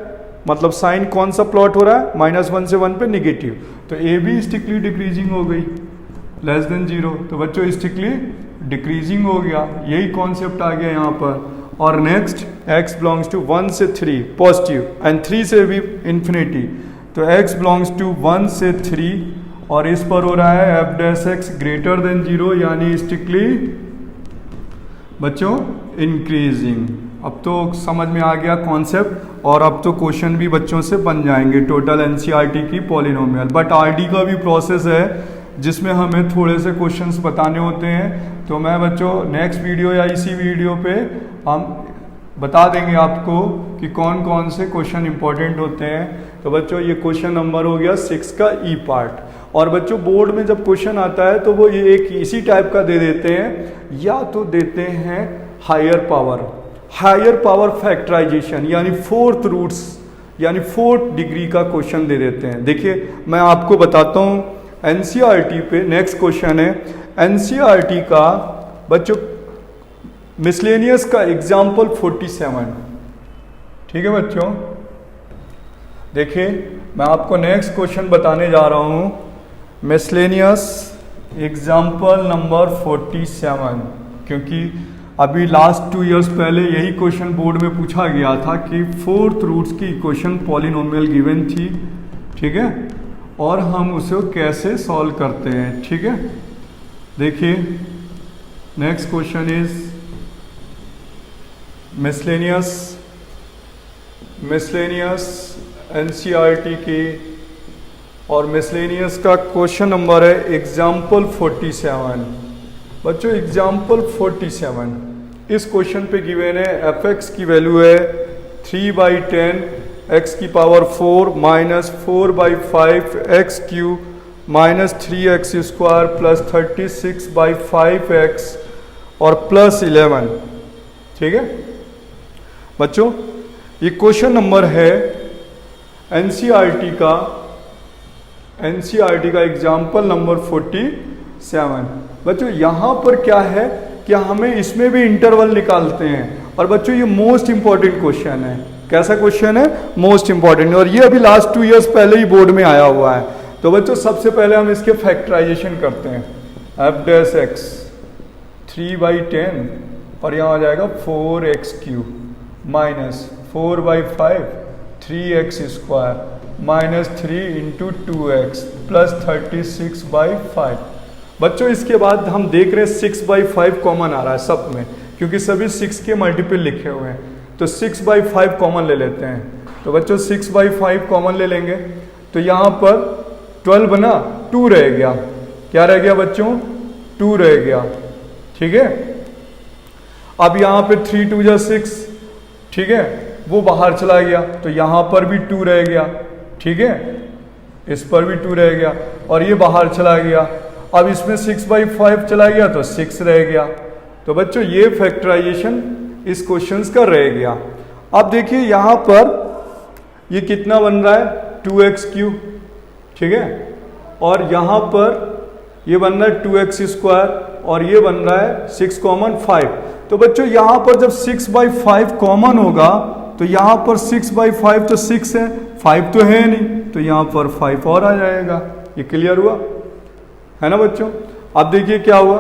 मतलब साइन कौन सा प्लॉट हो रहा है? -1 से 1 पे निगेटिव, तो ए भी स्टिकली डिक्रीजिंग हो गई, लेस देन 0, तो बच्चों स्टिकली डिक्रीजिंग हो गया। यही कॉन्सेप्ट आ गया यहाँ पर। और नेक्स्ट x बिलोंग्स टू 1 से 3 पॉजिटिव एंड 3 से भी इन्फिनिटी, तो x बिलोंग्स टू 1 से 3 और इस पर हो रहा है f dash x greater than 0, यानी स्टिकली बच्चों इंक्रीजिंग। अब तो समझ में आ गया कॉन्सेप्ट, और अब तो क्वेश्चन भी बच्चों से बन जाएंगे टोटल एनसीईआरटी की पॉलिनोमियल। बट आरडी का भी प्रोसेस है जिसमें हमें थोड़े से क्वेश्चंस बताने होते हैं। तो मैं बच्चों नेक्स्ट वीडियो या इसी वीडियो पे हम बता देंगे आपको कि कौन कौन से क्वेश्चन इंपॉर्टेंट होते हैं। तो बच्चों ये क्वेश्चन नंबर हो गया 6 का ई पार्ट। और बच्चों बोर्ड में जब क्वेश्चन आता है तो वो ये एक इसी टाइप का दे देते हैं, या तो देते हैं हायर पावर फैक्टराइजेशन यानी 4th रूट्स यानी 4th डिग्री का क्वेश्चन दे देते हैं। देखिए मैं आपको बताता हूँ एनसीईआरटी पे नेक्स्ट क्वेश्चन है एनसीईआरटी का बच्चों मिसलेनियस का एग्जाम्पल 47। ठीक है बच्चों, देखिए मैं आपको नेक्स्ट क्वेश्चन बताने जा रहा हूँ मिसलेनियस एग्जाम्पल नंबर 47, क्योंकि अभी लास्ट 2 इयर्स पहले यही क्वेश्चन बोर्ड में पूछा गया था कि 4th रूट्स की इक्वेशन पॉलिनोमियल गिवन थी, ठीक है, और हम उसे कैसे सॉल्व करते हैं, ठीक है। देखिए next question is miscellaneous NCERT की, और मिसलेनियस का क्वेश्चन नंबर है एग्जाम्पल 47। बच्चों एग्जाम्पल 47 इस क्वेश्चन पे गिवन है एफ एक्स की वैल्यू है 3/10 एक्स की power 4 minus 4/5 x cube minus 3x square plus 36/5 x और प्लस 11, ठीक है। बच्चों ये क्वेश्चन नंबर है एनसीईआरटी का एग्जाम्पल नंबर 47। बच्चों यहाँ पर क्या है कि हमें इसमें भी इंटरवल निकालते हैं, और बच्चों ये मोस्ट इंपॉर्टेंट क्वेश्चन है। कैसा क्वेश्चन है? मोस्ट इंपॉर्टेंट, और ये अभी लास्ट 2 इयर्स पहले ही बोर्ड में आया हुआ है। तो बच्चों सबसे पहले हम इसके फैक्टराइजेशन करते हैं। एफ डैश एक्स 3/10 और यहाँ आ जाएगा 4x cube minus 4/5 3x square minus 3 into 2x plus 36/5। बच्चों इसके बाद हम देख रहे हैं 6/5 कॉमन आ रहा है सब में, क्योंकि सभी 6 के मल्टीपल लिखे हुए हैं, तो 6/5 कॉमन ले लेते हैं। तो बच्चों 6/5 कॉमन ले लेंगे तो यहाँ पर 12 बना, 2 रह गया। क्या रह गया बच्चों? 2 रह गया, ठीक है। अब यहाँ पे 3 2 जा 6, ठीक है, वो बाहर चला गया, तो यहाँ पर भी 2 रह गया, ठीक है, इस पर भी 2 रह गया, और ये बाहर चला गया। अब इसमें 6/5 चला गया तो 6 रह गया। तो बच्चों ये फैक्टराइजेशन इस क्वेश्चन का रह गया। अब देखिए यहाँ पर ये कितना बन रहा है? 2x क्यूब, ठीक है, और यहाँ पर ये बन रहा है 2x स्क्वायर, और ये बन रहा है 6 कॉमन 5। तो बच्चों यहाँ पर जब 6/5 कॉमन होगा तो यहाँ पर 6/5 तो 6 है, 5 तो है नहीं, तो यहाँ पर 5 और आ जाएगा। ये क्लियर हुआ है ना बच्चों? अब देखिए क्या हुआ,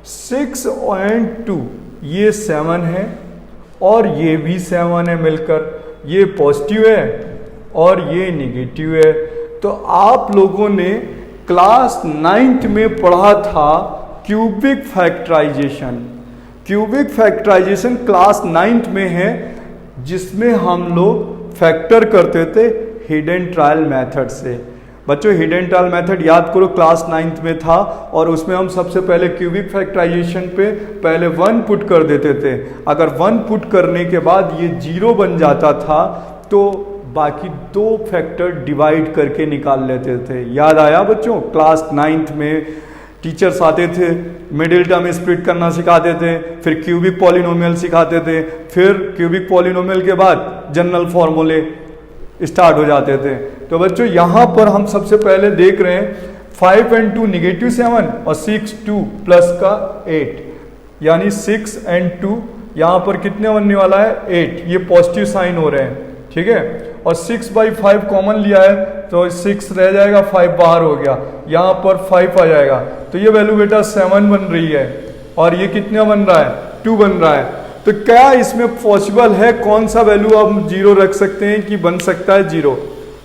6 और 2 ये 7 है, और ये भी 7 है मिलकर, ये पॉजिटिव है और ये निगेटिव है। तो आप लोगों ने क्लास 9th में पढ़ा था cubic factorization. Cubic factorization class 9th में है, जिसमें हम लोग फैक्टर करते थे हिडन ट्रायल मेथड से। बच्चों हिडन ट्रायल मेथड याद करो, क्लास 9th में था, और उसमें हम सबसे पहले क्यूबिक फैक्टराइजेशन पे पहले 1 पुट कर देते थे। अगर 1 पुट करने के बाद ये 0 बन जाता था तो बाकी 2 फैक्टर डिवाइड करके निकाल लेते थे। याद आया बच्चों? क्लास 9th में टीचर्स आते थे, मिडिल टर्म स्प्लिट करना सिखाते थे, फिर क्यूबिक पॉलिनोमियल सिखाते थे, फिर क्यूबिक पॉलिनोमियल के बाद जनरल फॉर्मूले स्टार्ट हो जाते थे। तो बच्चों यहाँ पर हम सबसे पहले देख रहे हैं 5 और 2 निगेटिव 7 और 6 2 प्लस का 8, यानी 6 और 2 यहाँ पर कितने बनने वाला है? 8। ये पॉजिटिव साइन हो रहे हैं, ठीक है, और 6/5 कॉमन लिया है तो 6 रह जाएगा, 5 बाहर हो गया, यहाँ पर 5 आ जाएगा। तो ये वैल्यू बेटा 7 बन रही है, और ये कितना बन रहा है? 2 बन रहा है। तो क्या इसमें पॉसिबल है, कौन सा वैल्यू हम 0 रख सकते हैं कि बन सकता है 0?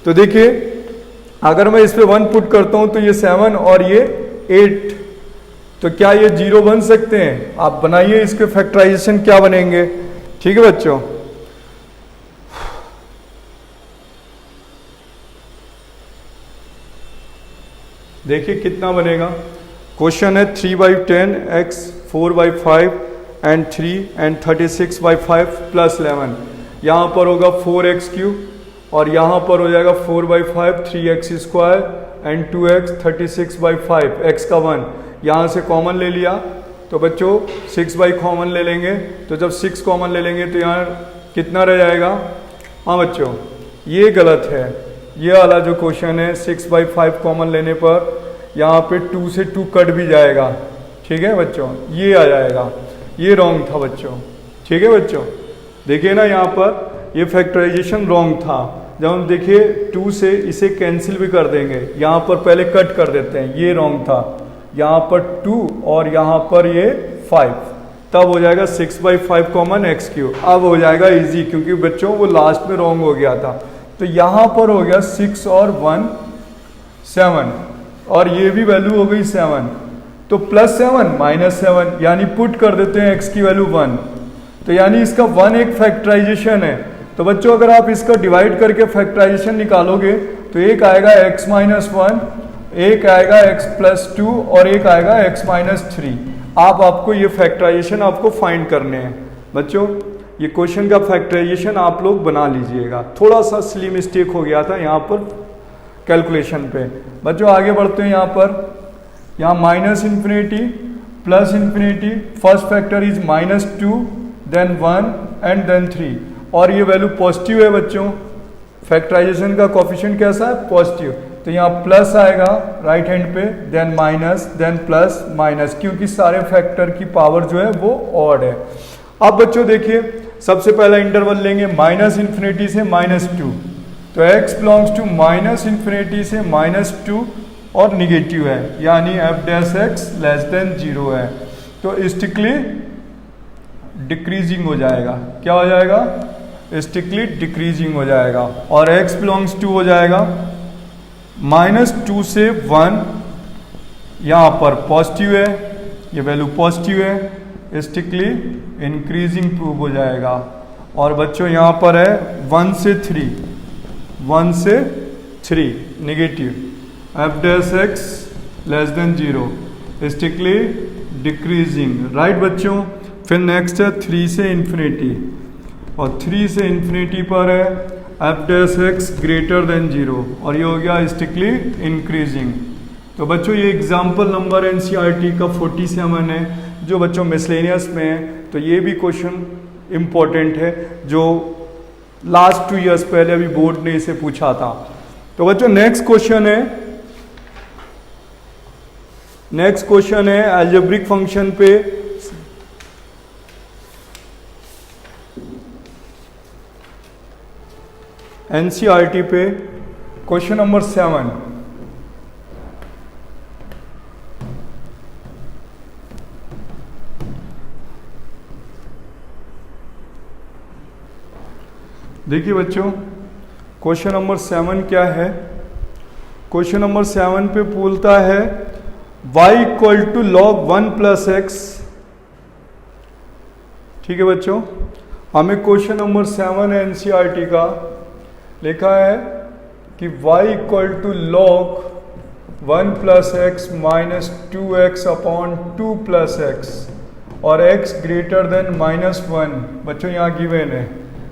तो देखिए अगर मैं इस पे 1 पुट करता हूं तो ये 7 और ये 8, तो क्या ये 0 बन सकते हैं? आप बनाइए इसके फैक्टराइजेशन, क्या बनेंगे, ठीक है बच्चों। देखिए कितना बनेगा। क्वेश्चन है 3/10 x 4/5 एंड 3 एंड 36/5 प्लस 11। यहाँ पर होगा 4x क्यूब, और यहाँ पर हो जाएगा 4/5 3x square and 2x 36/5 x का 1। यहाँ से कॉमन ले लिया तो बच्चों 6 कॉमन ले लेंगे, तो जब 6 कॉमन ले लेंगे तो यहाँ कितना रह जाएगा? हाँ बच्चों ये गलत है, ये वाला जो क्वेश्चन है 6/5 कॉमन लेने पर यहाँ पे 2 से 2 कट भी जाएगा, ठीक है बच्चों, ये आ जाएगा, ये रॉन्ग था बच्चों, ठीक है बच्चों। देखिए ना यहाँ पर ये फैक्टराइजेशन रॉन्ग था। जब हम देखिए 2 से इसे कैंसिल भी कर देंगे, यहाँ पर पहले कट कर देते हैं, ये रॉन्ग था। यहाँ पर 2 और यहाँ पर ये 5, तब हो जाएगा 6/5 कॉमन x³। अब हो जाएगा इजी, क्योंकि बच्चों वो लास्ट में रॉन्ग हो गया था। तो यहाँ पर हो गया 6 और 1 7, और ये भी वैल्यू हो गई 7, तो +7 -7, यानी पुट कर देते हैं x की वैल्यू 1। तो यानी इसका 1 एक फैक्टराइजेशन है। तो बच्चों अगर आप इसका डिवाइड करके फैक्टराइजेशन निकालोगे तो एक आएगा x-1, एक आएगा x+2 और एक आएगा x-3। आपको ये फैक्टराइजेशन आपको फाइंड करने हैं बच्चों। ये क्वेश्चन का फैक्टराइजेशन आप लोग बना लीजिएगा। थोड़ा सा सिली मिस्टेक हो गया था यहाँ पर कैलकुलेशन पे। बच्चों आगे बढ़ते हैं। यहाँ -∞, +∞, first factor is -2, then 1 and then 3, और ये वैल्यू पॉजिटिव है बच्चों। फैक्टराइजेशन का कोफिशिएंट कैसा है? पॉजिटिव। तो यहाँ प्लस आएगा राइट हैंड पे, then minus, then plus minus, क्योंकि सारे फैक्टर की पावर जो है वो ऑड है। अब बच्चों देखिए, सबसे पहला इंटरवल लेंगे -∞ से -2, तो x बिलोंग्स टू -∞ से -2 और निगेटिव है, यानी f' लेस देन 0 है। तो स्टिकली डिक्रीजिंग हो जाएगा। क्या हो जाएगा? स्टिकली डिक्रीजिंग हो जाएगा। और x बिलोंग्स टू हो जाएगा -2 से 1, यहाँ पर पॉजिटिव है, ये वैल्यू पॉजिटिव है, स्टिकली इंक्रीजिंग प्रूव हो जाएगा। और बच्चों यहाँ पर है 1 से 3 negative, f' less than 0, strictly decreasing, right बच्चों। फिर नेक्स्ट है 3 से इन्फिनिटी, और 3 से इन्फिनिटी पर है f' ग्रेटर देन 0, और ये हो गया स्टिकली इंक्रीजिंग। तो बच्चों ये एग्जाम्पल नंबर NCERT का 47 है, जो बच्चों मिसलेनियस में है। तो ये भी क्वेश्चन इम्पोर्टेंट है, जो लास्ट 2 इयर्स पहले अभी बोर्ड ने इसे पूछा था। तो बच्चों नेक्स्ट क्वेश्चन है अलजेब्रिक फंक्शन पे। NCERT पे क्वेश्चन नंबर 7। देखिए बच्चों, क्वेश्चन नंबर 7 क्या है? क्वेश्चन नंबर 7 पे बोलता है y = log 1 + x। ठीक है बच्चों, हमें क्वेश्चन नंबर 7 NCERT का लिखा है कि y = log 1 + x - 2x / 2 + x, और x ग्रेटर देन -1। बच्चों यहाँ गिवन है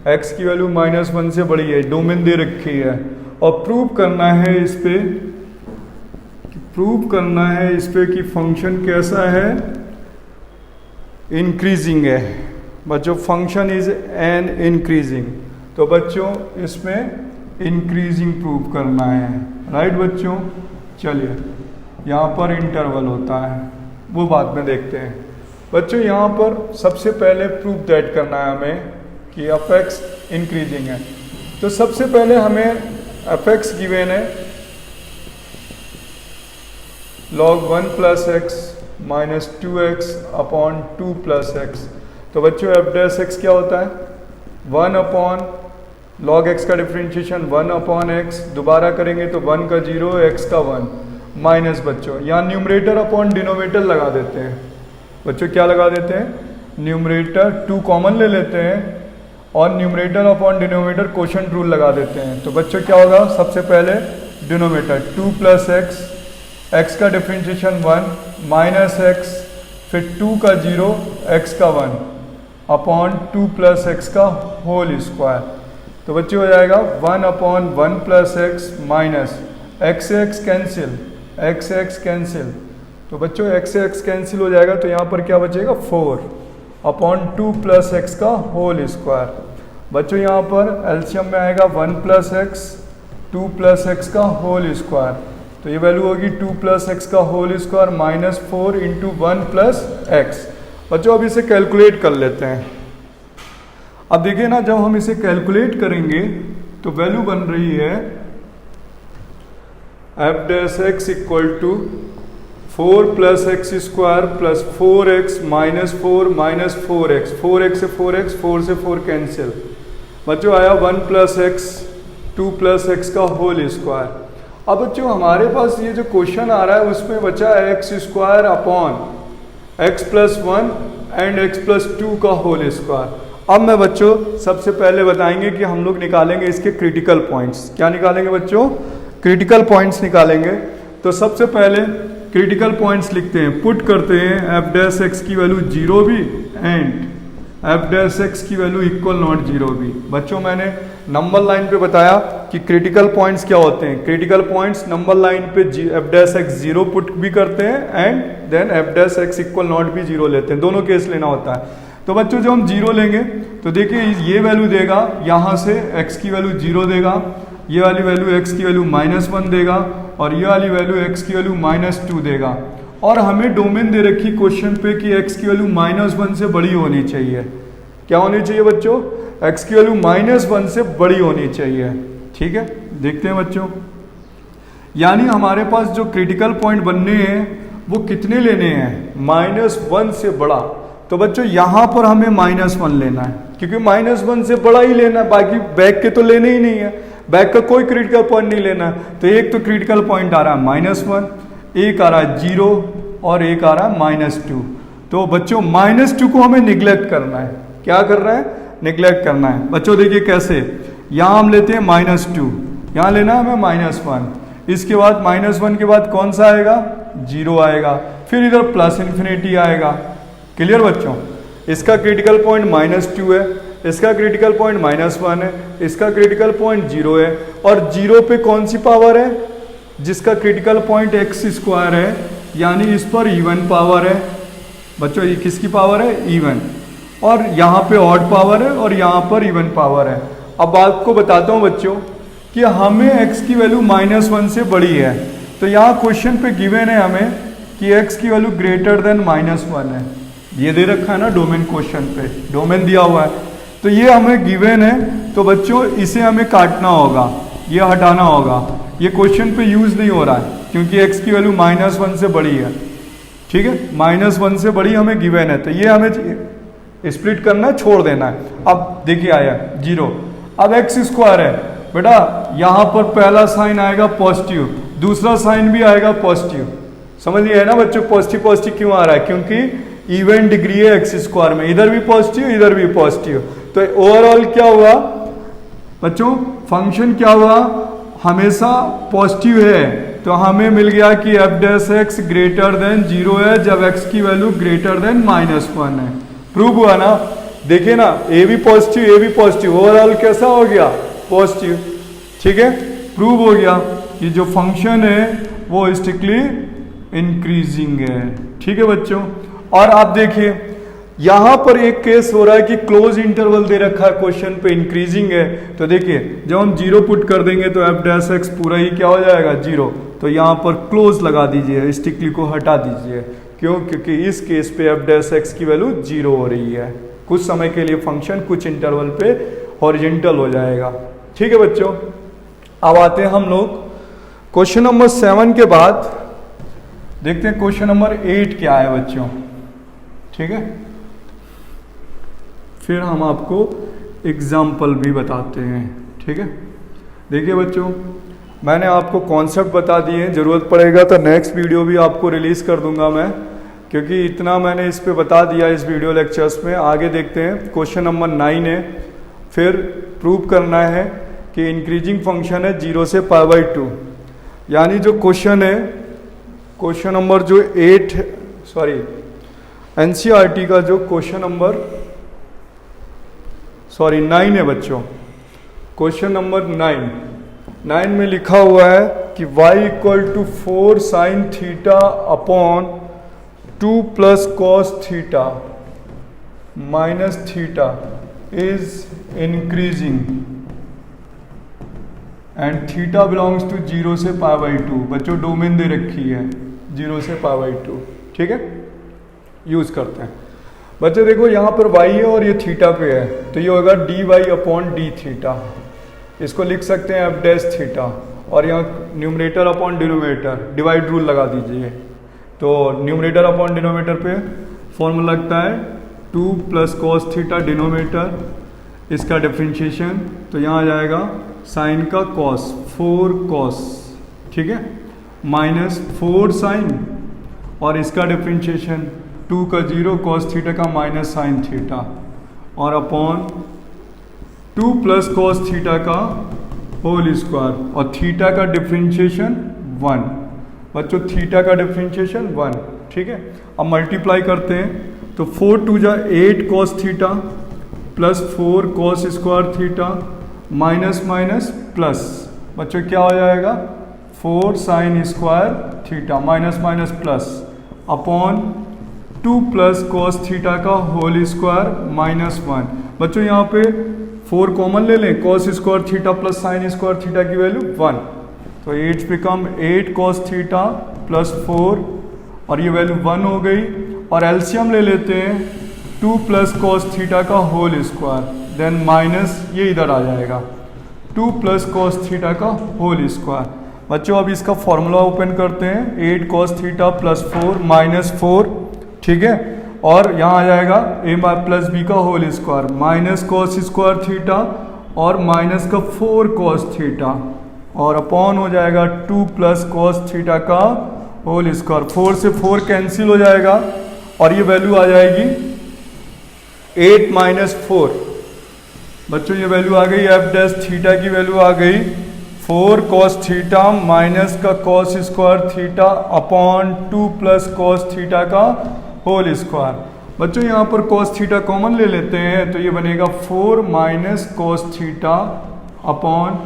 x की वैल्यू -1 से बड़ी है, डोमेन दे रखी है, और प्रूव करना है इस पे कि फंक्शन कैसा है? इंक्रीजिंग है बच्चों। फंक्शन इज एन इंक्रीजिंग, तो बच्चों इसमें इंक्रीजिंग प्रूव करना है, राइट बच्चों। चलिए, यहाँ पर इंटरवल होता है, वो बाद में देखते हैं। बच्चों यहाँ पर सबसे पहले प्रूव दैट करना है हमें कि f(x) इंक्रीजिंग है। तो सबसे पहले हमें f(x) गिवन है log 1 + x - 2x / 2 + x। तो बच्चों f' क्या होता है? 1 log x का डिफरेंशिएशन 1/x, दोबारा करेंगे तो 1 का 0, x का 1, माइनस बच्चों यहाँ न्यूमरेटर अपॉन डिनोमिनेटर लगा देते हैं। बच्चों क्या लगा देते हैं? न्यूमरेटर 2 कॉमन ले लेते हैं, और numerator upon denominator quotient rule लगा देते हैं। तो बच्चों क्या होगा? सबसे पहले डिनोमिनेटर 2 + x, x का डिफरेंशिएशन 1 - x, फिर 2 का 0, x का 1 अपॉन 2 + x का होल स्क्वायर। तो बच्चों हो जाएगा 1/1 + x माइनस x से x कैंसिल, तो बच्चों x से x कैंसिल हो जाएगा, तो यहाँ पर क्या बचेगा? 4/2 + x का होल स्क्वायर। बच्चों यहाँ पर एलसीएम में आएगा 1 + x, 2 + x का होल स्क्वायर, तो ये वैल्यू होगी 2 + x का होल स्क्वायर -4 × 1 + x। बच्चों अब इसे कैलकुलेट कर लेते हैं। अब देखिए ना, जब हम इसे कैलकुलेट करेंगे तो वैल्यू बन रही है f' = 4 plus x square plus 4x minus 4x, 4x से 4x, 4 से 4 कैंसिल, बच्चों आया 1 प्लस एक्स 2 प्लस एक्स का होल स्क्वायर। अब बच्चों हमारे पास ये जो क्वेश्चन आ रहा है उसमें बचा है x square upon x plus 1 and x plus 2 का होल स्क्वायर। अब मैं बच्चों सबसे पहले बताएंगे कि हम लोग निकालेंगे इसके क्रिटिकल पॉइंट्स। क्या निकालेंगे बच्चों? क्रिटिकल पॉइंट्स निकालेंगे। तो सबसे पहले क्रिटिकल पॉइंट्स लिखते हैं, पुट करते हैं एफ डैश एक्स की वैल्यू 0 भी एंड एफ डैश एक्स की वैल्यू इक्वल नॉट 0 भी। बच्चों मैंने नंबर लाइन पे बताया कि क्रिटिकल पॉइंट्स क्या होते हैं। क्रिटिकल पॉइंट्स नंबर लाइन पे एफ डैश एक्स 0 पुट भी करते हैं and then f dash x equal not भी 0 लेते हैं, दोनों केस लेना होता है। तो बच्चों जब हम 0 लेंगे तो देखिए ये वैल्यू देगा, यहाँ से x की वैल्यू 0 देगा, ये वाली वैल्यू x की वैल्यू -1 देगा और ये वाली वैल्यू x की वैल्यू -2 देगा। और हमें डोमेन दे रखी क्वेश्चन पे कि x की वैल्यू -1 से बड़ी होनी चाहिए। क्या होनी चाहिए बच्चों? x की वैल्यू -1 से बड़ी होनी चाहिए। ठीक है, देखते हैं बच्चों, यानी हमारे पास जो क्रिटिकल पॉइंट बनने हैं वो कितने लेने हैं? -1 से बड़ा। तो बच्चों यहाँ पर हमें -1 लेना है क्योंकि -1 से बड़ा ही लेना है, बाकी बैक के तो लेने ही नहीं है, बैक का कोई क्रिटिकल पॉइंट नहीं लेना है। तो एक तो क्रिटिकल पॉइंट आ रहा है -1, एक आ रहा है 0 और एक आ रहा है -2। तो बच्चों -2 को हमें निगलेक्ट करना है। क्या कर रहा है? निगलेक्ट करना है। बच्चों देखिए कैसे, यहाँ हम लेते हैं -2, यहाँ लेना है हमें -1, इसके बाद -1 के बाद कौन सा आएगा? 0 आएगा, फिर इधर प्लस इन्फिनिटी आएगा। क्लियर बच्चों? इसका क्रिटिकल पॉइंट -2 है, इसका क्रिटिकल पॉइंट -1 है, इसका क्रिटिकल पॉइंट 0 है और 0 पे कौन सी पावर है? जिसका क्रिटिकल पॉइंट एक्स स्क्वायर है, यानी इस पर इवन पावर है। बच्चों ये किसकी पावर है? इवन। और यहाँ पे ऑड पावर है और यहाँ पर इवन पावर है। अब आपको बताता हूँ बच्चों कि हमें x की वैल्यू -1 से बड़ी है, तो यहाँ क्वेश्चन पे गिवन है हमें कि x की वैल्यू ग्रेटर देन -1 है। ये दे रखा है ना डोमेन, क्वेश्चन पे डोमेन दिया हुआ है, तो ये हमें गिवन है। तो बच्चों इसे हमें काटना होगा, ये हटाना होगा, ये क्वेश्चन पे यूज नहीं हो रहा है क्योंकि x की वैल्यू -1 से बड़ी है। ठीक है, -1 से बड़ी हमें गिवन है, तो ये हमें स्प्लिट करना, छोड़ देना है। अब देखिए आया 0, अब एक्स स्क्वायर है बेटा, यहाँ पर पहला साइन आएगा पॉजिटिव, दूसरा साइन भी आएगा पॉजिटिव। समझ गए ना बच्चों? पॉजिटिव पॉजिटिव क्यों आ रहा है? क्योंकि इवन डिग्री है एक्स स्क्वायर में, इधर भी पॉजिटिव इधर भी पॉजिटिव। तो ओवरऑल क्या हुआ बच्चों? फंक्शन क्या हुआ? हमेशा पॉजिटिव है, तो हमें मिल गया कि F dash x greater than 0 है जब एक्स की वैल्यू ग्रेटर देन -1 है। प्रूव हुआ ना? देखिए ना, ए भी पॉजिटिव, ओवरऑल कैसा हो गया? पॉजिटिव। ठीक है, प्रूव हो गया कि जो फंक्शन है वो स्ट्रिक्टली इंक्रीजिंग है। ठीक है बच्चों, और आप देखिए यहां पर एक केस हो रहा है कि क्लोज इंटरवल दे रखा है क्वेश्चन पे, इंक्रीजिंग है। तो देखिए जब हम 0 पुट कर देंगे तो एफ डैश एक्स पूरा ही क्या हो जाएगा? 0। तो यहां पर क्लोज लगा दीजिए, स्ट्रिक्टली को हटा दीजिए। क्यों? क्योंकि इस केस पे एफ डैश एक्स की वैल्यू 0 हो रही है। कुछ समय के लिए फंक्शन कुछ इंटरवल पे हॉरिजॉन्टल हो जाएगा। ठीक है बच्चों, अब आते हैं हम लोग क्वेश्चन नंबर 7 के बाद देखते हैं क्वेश्चन नंबर 8 क्या है बच्चों। ठीक है, फिर हम आपको एग्जाम्पल भी बताते हैं। ठीक है, देखिए बच्चों मैंने आपको कॉन्सेप्ट बता दिए, ज़रूरत पड़ेगा तो नेक्स्ट वीडियो भी आपको रिलीज़ कर दूंगा मैं, क्योंकि इतना मैंने इस पे बता दिया इस वीडियो लेक्चर्स में। आगे देखते हैं, क्वेश्चन नंबर 9 है, फिर प्रूव करना है कि इंक्रीजिंग फंक्शन है 0 से π/2। यानी जो क्वेश्चन है, क्वेश्चन नंबर जो 8 सॉरी एनसीईआरटी का जो क्वेश्चन नंबर 9 है बच्चों, क्वेश्चन नंबर 9 में लिखा हुआ है कि y = 4 sin theta upon 2 + cos theta minus theta is increasing and theta belongs to 0 से π/2। बच्चों डोमेन दे रखी है 0 से π/2। ठीक है, यूज करते हैं। बच्चों देखो यहाँ पर y है और ये थीटा पे है, तो ये होगा dy/d थीटा। इसको लिख सकते हैं f डैश थीटा, और यहाँ numerator upon denominator divide rule लगा दीजिए। तो न्यूमरेटर अपॉन डिनोमिनेटर पे फॉर्मूला लगता है 2 प्लस कॉस थीटा डिनोमिनेटर, इसका डिफरेंशिएशन तो यहाँ आ जाएगा साइन का कॉस 4 कॉस, ठीक है, माइनस 4 साइन और इसका डिफरेंशिएशन 2 का 0 कॉस थीटा का माइनस साइन थीटा और अपॉन 2 प्लस कॉस थीटा का होल स्क्वायर और थीटा का डिफरेंशिएशन 1। बच्चों थीटा का डिफरेंशिएशन 1, ठीक है। अब मल्टीप्लाई करते हैं तो 4 2 जा 8 cos theta plus 4 cos square theta minus minus plus, बच्चों क्या हो जाएगा 4 sine square theta minus minus plus upon 2 plus cos theta का होल स्क्वायर माइनस 1। बच्चों यहाँ पे 4 कॉमन ले लें, cos square theta plus sine square theta की वैल्यू 1, तो 8 बिकम 8 कॉस थीटा प्लस 4 और ये वैल्यू 1 हो गई। और एलसीएम ले लेते हैं 2 प्लस कॉस थीटा का होल स्क्वायर, देन माइनस ये इधर आ जाएगा 2 प्लस कॉस थीटा का होल स्क्वायर। बच्चों अब इसका फॉर्मूला ओपन करते हैं 8 कॉस थीटा प्लस 4 माइनस 4, ठीक है, और यहाँ आ जाएगा a प्लस बी का whole square minus cos square theta और माइनस का 4 कॉस थीटा और अपॉन हो जाएगा 2 प्लस कॉस थीटा का होल स्क्वायर। 4 से 4 कैंसिल हो जाएगा और ये वैल्यू आ जाएगी 8 माइनस 4। बच्चों ये वैल्यू आ गई एफ डैश थीटा की वैल्यू आ गई 4 कॉस थीटा माइनस का cos square theta upon 2 plus cos theta का होल स्क्वायर। बच्चों यहाँ पर कॉस थीटा कॉमन ले लेते हैं तो ये बनेगा 4 minus cos theta upon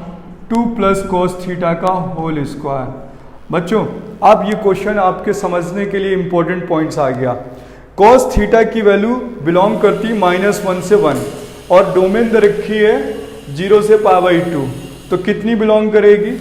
2 plus cos theta का होल स्क्वायर। बच्चों अब ये क्वेश्चन आपके समझने के लिए इंपॉर्टेंट पॉइंट्स आ गया। कॉस थीटा की वैल्यू बिलोंग करती है -1 से 1 और डोमेन दे रखी है 0 से π/2, तो कितनी बिलोंग करेगी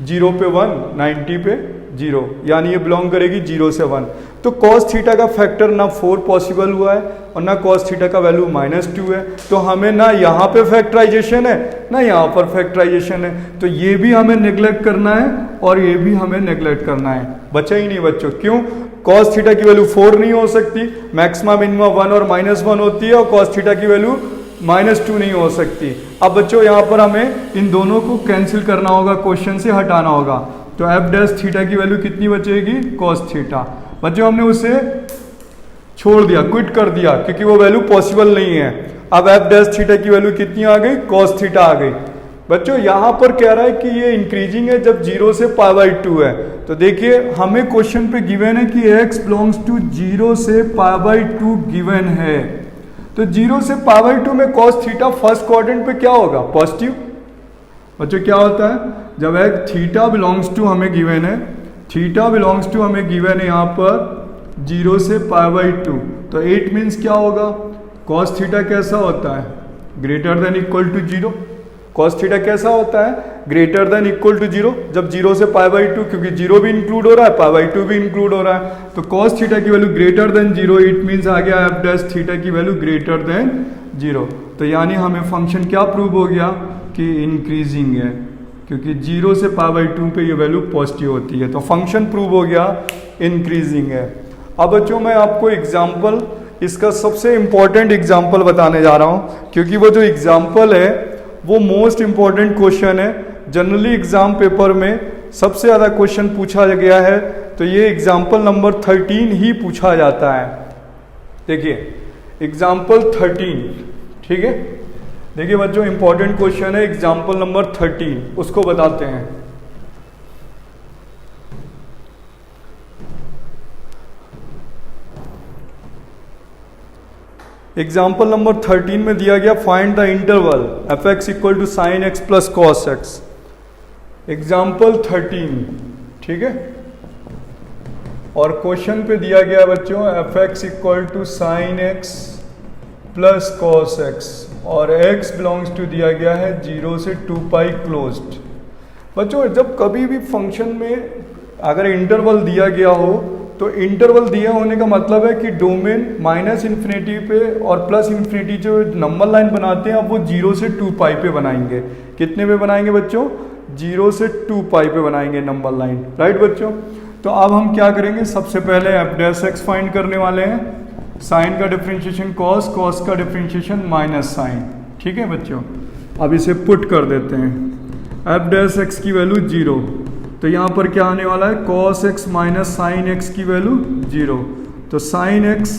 0 पे 1 90 पे 0, यानी ये बिलोंग करेगी 0 से 1। तो कॉस थीटा का फैक्टर ना 4 पॉसिबल हुआ है और ना कॉस थीटा का वैल्यू -2 है, तो हमें ना यहाँ पे फैक्टराइजेशन है ना यहाँ पर फैक्टराइजेशन है, तो ये भी हमें नेग्लेक्ट करना है और ये भी हमें नेग्लेक्ट करना है। बचा ही नहीं बच्चों, क्यों? कॉस थीटा की वैल्यू 4 नहीं हो सकती, मैक्सिमम मिनिमम 1 और -1 होती है और कॉस थीटा की वैल्यू -2 नहीं हो सकती। अब बच्चों यहाँ पर हमें इन दोनों को कैंसिल करना होगा, क्वेश्चन से हटाना होगा, तो एफ डैश थीटा की वैल्यू कितनी बचेगी कॉस थीटा। बच्चों हमने उसे छोड़ दिया, क्विट कर दिया, क्योंकि वो वैल्यू पॉसिबल नहीं है। अब एफ डैश थीटा की वैल्यू कितनी आ गई कॉस थीटा आ गई। बच्चों यहाँ पर कह रहा है कि ये इंक्रीजिंग है जब 0 से π/2 है, तो देखिए हमें क्वेश्चन पे गिवन है कि x बिलोंग्स टू 0 से π/2 गिवन है, तो 0 से π/2 में cos थीटा फर्स्ट क्वाड्रेंट पे क्या होगा पॉजिटिव। बच्चों क्या होता है जब एक थीटा बिलोंग्स टू हमें गिवन है, थीटा बिलोंग्स टू हमें गिवन है यहाँ पर 0 से π/2, तो 8 मीन्स क्या होगा cos थीटा कैसा होता है greater than equal to 0। cos theta कैसा होता है ग्रेटर देन इक्वल टू 0, जब 0 से π/2, क्योंकि 0 भी इंक्लूड हो रहा है π/2 भी इंक्लूड हो रहा है, तो cos थीटा की value greater than 0, it means आ गया एफ डैश थीटा की वैल्यू ग्रेटर देन 0। तो यानी हमें फंक्शन क्या प्रूव हो गया कि इंक्रीजिंग है, क्योंकि 0 से π/2 पे ये वैल्यू पॉजिटिव होती है, तो फंक्शन प्रूव हो गया इंक्रीजिंग है। अब बच्चों मैं आपको एग्जाम्पल, इसका सबसे इंपॉर्टेंट एग्जाम्पल बताने जा रहा हूँ, क्योंकि वो जो एग्जाम्पल है वो मोस्ट इंपॉर्टेंट क्वेश्चन है। जनरली एग्जाम पेपर में सबसे ज़्यादा क्वेश्चन पूछा गया है, तो ये एग्जाम्पल नंबर 13 ही पूछा जाता है। देखिए एग्जाम्पल 13, ठीक है, देखिए बच्चों इंपॉर्टेंट क्वेश्चन है एग्जाम्पल नंबर 13, उसको बताते हैं। एग्जाम्पल नंबर 13 में दिया गया find the interval f x equal to sine x plus cos x. Example 13, ठीक है, और क्वेश्चन पे दिया गया बच्चों f x equal to sine x plus cos x और x बिलोंग्स टू दिया गया है 0 से 2π क्लोज्ड। बच्चों जब कभी भी फंक्शन में अगर इंटरवल दिया गया हो, तो इंटरवल दिया होने का मतलब है कि डोमेन -∞ पे और +∞ जो नंबर लाइन बनाते हैं अब वो 0 से 2π पे बनाएंगे। कितने पे बनाएंगे बच्चों 0 से 2π पे बनाएंगे नंबर लाइन, राइट बच्चों। तो अब हम क्या करेंगे, सबसे पहले एफ डैश एक्स फाइंड करने वाले हैं। साइन का डिफरेंशिएशन कॉस, कॉस का डिफरेंशिएशन माइनस साइन। ठीक है बच्चों, अब इसे पुट कर देते हैं। एफ डैश एक्स की वैल्यू 0, तो यहाँ पर क्या आने वाला है, cos x minus sine x की वैल्यू 0। तो sine x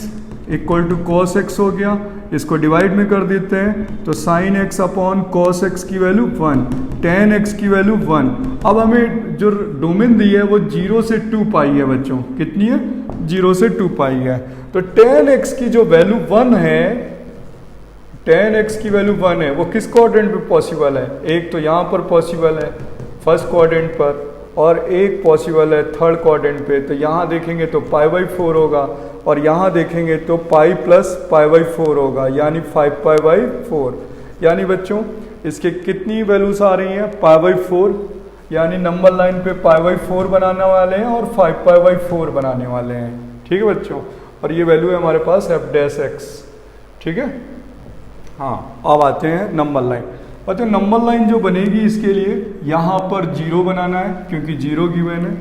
equal to cos x हो गया, इसको डिवाइड में कर देते हैं तो sine x upon cos x की वैल्यू 1, टेन एक्स की वैल्यू 1। अब हमें जो डोमेन दी है वो 0 से 2 पाई है बच्चों, कितनी है, 0 से 2 पाई है। तो टेन एक्स की जो वैल्यू 1 है, टेन एक्स की वैल्यू 1 है, वो किस क्वाड्रेंट पे पॉसिबल है, एक तो यहाँ पर पॉसिबल है फर्स्ट क्वाड्रेंट पर, और एक पॉसिबल है थर्ड क्वाड्रेंट पे। तो यहाँ देखेंगे तो π/4 होगा, और यहाँ देखेंगे तो पाई प्लस π/4 होगा, यानी 5π/4। यानी बच्चों इसके कितनी वैल्यूज आ रही हैं, π/4, यानी नंबर लाइन पे π/4 बनाने वाले हैं और 5π/4 बनाने वाले हैं। ठीक है बच्चों, और ये वैल्यू है हमारे पास एफ डैश एक्स। ठीक है, हाँ अब आते हैं नंबर लाइन। बच्चों नंबर लाइन जो बनेगी इसके लिए यहाँ पर 0 बनाना है क्योंकि 0 गिवन है,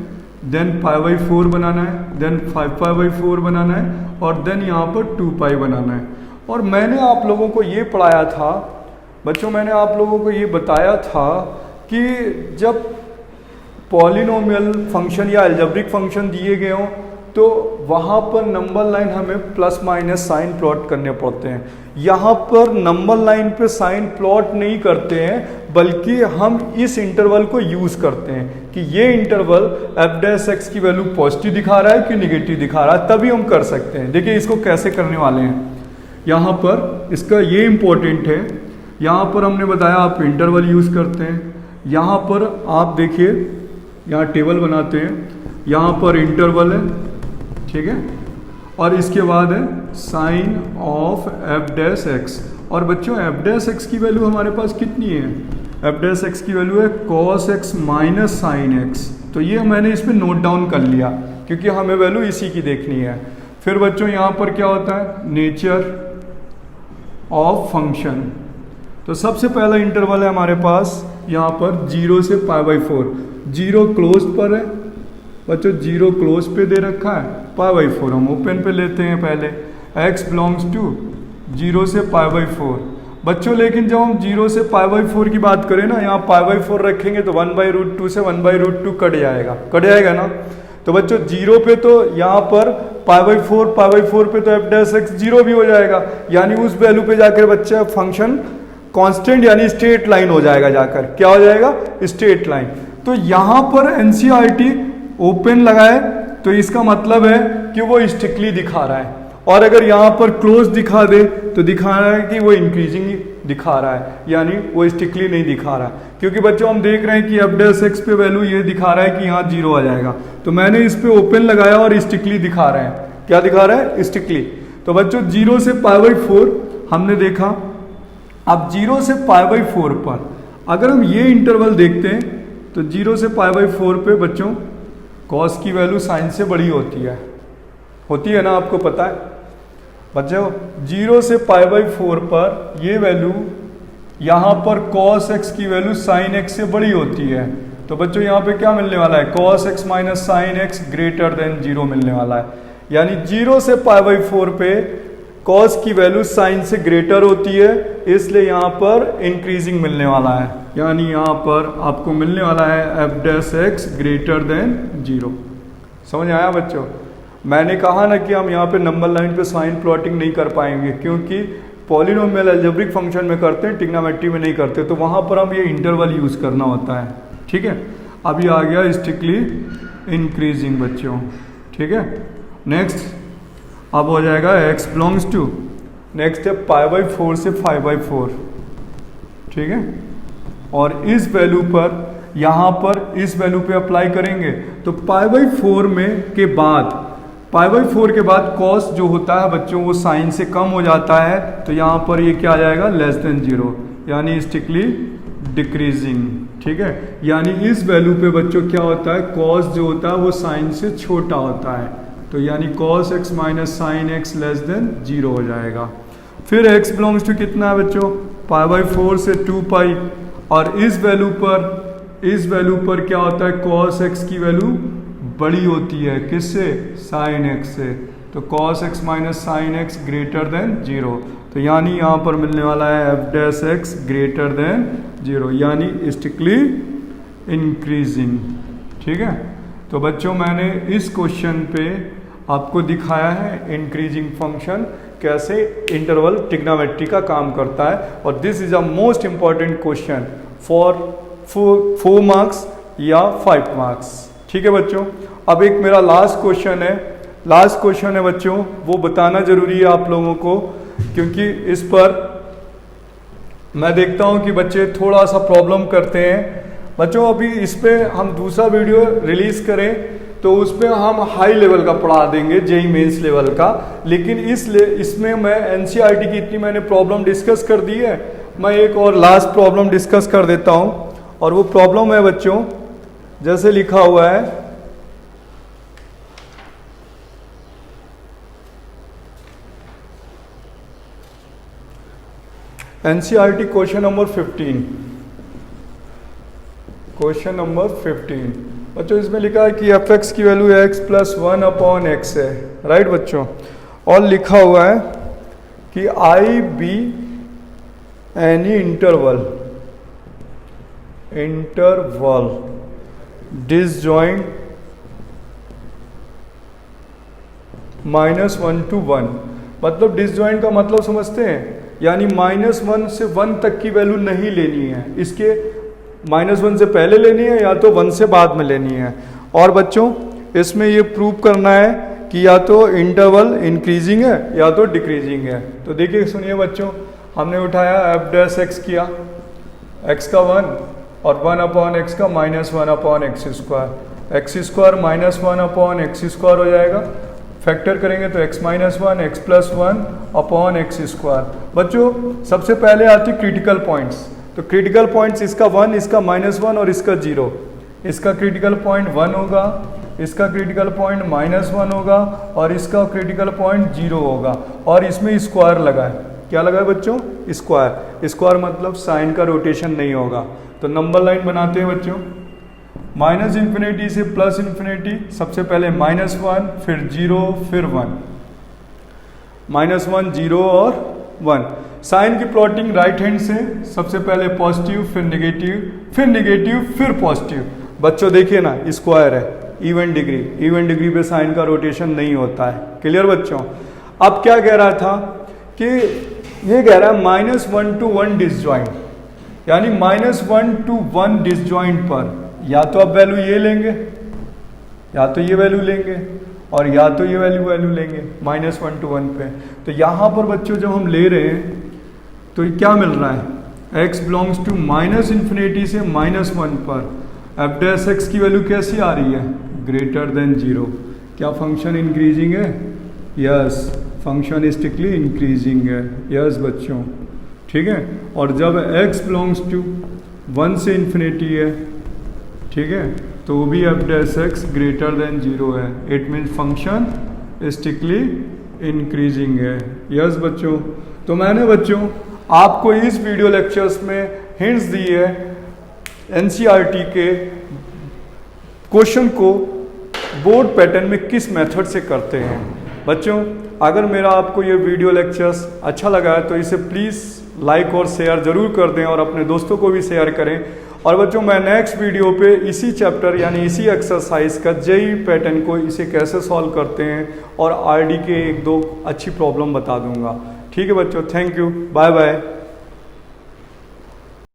देन π/4 बनाना है, देन 5π/4 बनाना है, और देन यहाँ पर 2π बनाना है। और मैंने आप लोगों को ये पढ़ाया था बच्चों, मैंने आप लोगों को ये बताया था कि जब पॉलिनोमियल फंक्शन या अलजेब्रिक फंक्शन दिए गए हों तो वहाँ पर नंबर लाइन हमें प्लस माइनस साइन प्लॉट करने पड़ते हैं। यहाँ पर नंबर लाइन पे साइन प्लॉट नहीं करते हैं, बल्कि हम इस इंटरवल को यूज़ करते हैं कि ये इंटरवल एफ डैश एक्स की वैल्यू पॉजिटिव दिखा रहा है कि निगेटिव दिखा रहा है, तभी हम कर सकते हैं। देखिए इसको कैसे करने वाले हैं, यहाँ पर इसका ये इम्पोर्टेंट है, यहाँ पर हमने बताया आप इंटरवल यूज़ करते हैं। यहाँ पर आप देखिए, यहाँ टेबल बनाते हैं, यहाँ पर इंटरवल है, ठीक है, और इसके बाद है sign of f dash x. और बच्चों एफ डैश एक्स की वैल्यू हमारे पास कितनी है, एफ डैश एक्स की वैल्यू है cos x minus sine x. तो ये मैंने इस पर नोट डाउन कर लिया क्योंकि हमें वैल्यू इसी की देखनी है। फिर बच्चों यहाँ पर क्या होता है, नेचर ऑफ फंक्शन। तो सबसे पहला इंटरवल है हमारे पास यहाँ पर 0 से π/4। 0 क्लोज पर है बच्चों, 0 क्लोज पे दे रखा है, π/4 हम ओपन पे लेते हैं पहले। x बिलोंग्स टू 0 से π/4 बच्चों, लेकिन जब हम 0 से π/4 की बात करें ना, यहाँ π/4 रखेंगे तो 1/√2 से 1/√2 कट जाएगा ना। तो बच्चों 0 पे तो यहाँ पर π/4 पे तो एफ डैश एक्स 0 भी हो जाएगा, यानी उस वैल्यू पे जाकर बच्चा फंक्शन कांस्टेंट यानी स्ट्रेट लाइन हो जाएगा, जाकर क्या हो जाएगा, स्ट्रेट लाइन। तो यहाँ पर एनसीईआरटी ओपन लगाए तो इसका मतलब है कि वो स्ट्रिक्टली दिखा रहा है, और अगर यहाँ पर क्लोज दिखा दे तो दिखा रहा है कि वो इंक्रीजिंग दिखा रहा है, यानी वो स्ट्रिक्टली नहीं दिखा रहा है। क्योंकि बच्चों हम देख रहे हैं कि एफ डैश एक्स पे वैल्यू ये दिखा रहा है कि यहाँ 0 आ जाएगा, तो मैंने इस पे ओपन लगाया और स्ट्रिक्टली दिखा रहे हैं, क्या दिखा रहा है, स्ट्रिक्टली। तो बच्चों 0 से π/4 हमने देखा। अब 0 से π/4 पर अगर हम ये इंटरवल देखते हैं तो 0 से π/4 पे बच्चों कॉस की वैल्यू साइन से बड़ी होती है ना, आपको पता है बच्चों। 0 से π/4 पर ये वैल्यू यहाँ पर cos x की वैल्यू sin x से बड़ी होती है। तो बच्चों यहाँ पे क्या मिलने वाला है, cos x minus sine x greater than 0 मिलने वाला है। यानी 0 से π/4 पे cos की वैल्यू sin से ग्रेटर होती है, इसलिए यहाँ पर इंक्रीजिंग मिलने वाला है, यानी यहाँ पर आपको मिलने वाला है f dash x greater than 0। समझ आया बच्चों? मैंने कहा ना कि हम यहाँ पे नंबर लाइन पे साइन प्लॉटिंग नहीं कर पाएंगे, क्योंकि पॉलिनोमियल अलजेब्रिक फंक्शन में करते हैं, ट्रिग्नोमेट्री में नहीं करते, तो वहाँ पर हम ये इंटरवल यूज़ करना होता है। ठीक है, अभी आ गया स्ट्रिक्टली इंक्रीजिंग बच्चों। ठीक है, नेक्स्ट अब हो जाएगा x बिलोंग्स टू, नेक्स्ट है π/4 से 5/4। ठीक है, और इस वैल्यू पर यहाँ पर इस वैल्यू पे अप्लाई करेंगे तो π/4 में के बाद π/4 के बाद cos जो होता है बच्चों वो साइन से कम हो जाता है, तो यहाँ पर ये क्या आ जाएगा, लेस देन 0, यानी स्ट्रिक्टली डिक्रीजिंग। ठीक है, यानी इस वैल्यू पे बच्चों क्या होता है, cos जो होता है वो साइन से छोटा होता है, तो यानी cos x minus sine x less than 0 हो जाएगा। फिर x बिलोंग्स टू कितना है बच्चों, π/4 से 2π, और इस वैल्यू पर क्या होता है, cos x की वैल्यू बड़ी होती है किससे, साइन एक्स से। तो cos x minus sine x greater than 0, तो यानी यहाँ पर मिलने वाला है f dash x greater than 0, यानी स्ट्रिक्टली इंक्रीजिंग। ठीक है, तो बच्चों मैंने इस क्वेश्चन पे आपको दिखाया है इंक्रीजिंग फंक्शन कैसे इंटरवल ट्रिग्नोमेट्री का काम करता है, और this is a most important question for 4 marks या 5 मार्क्स। ठीक है बच्चों, अब एक मेरा लास्ट क्वेश्चन है बच्चों, वो बताना जरूरी है आप लोगों को, क्योंकि इस पर मैं देखता हूं कि बच्चे थोड़ा सा प्रॉब्लम करते हैं। बच्चों अभी इस पे हम दूसरा वीडियो रिलीज करें तो उस पर हम हाई लेवल का पढ़ा देंगे, जेई मेंस लेवल का, लेकिन इसमें मैं एनसीईआरटी की इतनी मैंने प्रॉब्लम डिस्कस कर दी है, मैं एक और लास्ट प्रॉब्लम डिस्कस कर देता हूं, और वो प्रॉब्लम है बच्चों जैसे लिखा हुआ है, NCERT question number 15। Question number 15 बच्चों, इसमें लिखा है कि एफ एक्स की value X plus 1 upon X है, राइट बच्चों, और लिखा हुआ है कि I be any interval disjoint -1 to 1, मतलब डिसजॉइंट का मतलब समझते हैं, यानी -1 से 1 तक की वैल्यू नहीं लेनी है, इसके -1 से पहले लेनी है या तो 1 से बाद में लेनी है। और बच्चों इसमें ये प्रूव करना है कि या तो इंटरवल इंक्रीजिंग है या तो डिक्रीजिंग है। तो देखिए सुनिए बच्चों, हमने उठाया एफ डैश एक्स किया, एक्स का 1 और 1 अपॉन एक्स का -1 upon x square, x square -1 upon x square हो जाएगा, फैक्टर करेंगे तो x minus 1 x plus 1 upon x square. बच्चों सबसे पहले आती क्रिटिकल पॉइंट्स, तो क्रिटिकल पॉइंट्स इसका 1, इसका -1 और इसका 0, इसका क्रिटिकल पॉइंट 1 होगा, इसका क्रिटिकल पॉइंट -1 होगा और इसका क्रिटिकल पॉइंट 0 होगा, और इसमें स्क्वायर लगा है। क्या लगा है बच्चों? स्क्वायर। स्क्वायर मतलब साइन का रोटेशन नहीं होगा। तो नंबर लाइन बनाते हैं बच्चों, -∞ से +∞, सबसे पहले -1 फिर 0 फिर 1, -1 0 और 1। साइन की प्लॉटिंग राइट हैंड से, सबसे पहले पॉजिटिव फिर नेगेटिव फिर पॉजिटिव। बच्चों देखिए ना, स्क्वायर है, इवन डिग्री पे साइन का रोटेशन नहीं होता है। क्लियर बच्चों? अब क्या कह रहा था कि ये कह रहा है -1 to 1 डिसजॉइंट, यानी -1 to 1 डिसजॉइंट पर या तो अब वैल्यू ये लेंगे या तो ये वैल्यू लेंगे और या तो ये वैल्यू लेंगे -1 to 1 पे। तो यहाँ पर बच्चों जब हम ले रहे हैं तो ये क्या मिल रहा है, x बिलोंग्स टू -∞ से -1 पर एफ डैश एक्स की वैल्यू कैसी आ रही है, ग्रेटर देन 0। क्या फंक्शन इंक्रीजिंग है? यस, फंक्शन स्ट्रिक्टली इंक्रीजिंग है। यस बच्चों, ठीक है। और जब x बिलोंग्स टू 1 से इन्फिनिटी है, ठीक है, तो वो भी F dash x greater than 0 है। It means function strictly increasing है। यस बच्चों, तो मैंने बच्चों आपको इस वीडियो लेक्चर्स में हिंट्स दी है एनसीईआरटी के क्वेश्चन को बोर्ड पैटर्न में किस मेथड से करते हैं। बच्चों अगर मेरा आपको ये वीडियो लेक्चर्स अच्छा लगा है तो इसे प्लीज़ लाइक और शेयर ज़रूर कर दें और अपने दोस्तों को भी शेयर करें। और बच्चों मैं नेक्स्ट वीडियो पे इसी चैप्टर यानी इसी एक्सरसाइज का जेईई पैटर्न को इसे कैसे सॉल्व करते हैं और आरडी के 1-2 अच्छी प्रॉब्लम बता दूंगा। ठीक है बच्चों, थैंक यू, बाय बाय।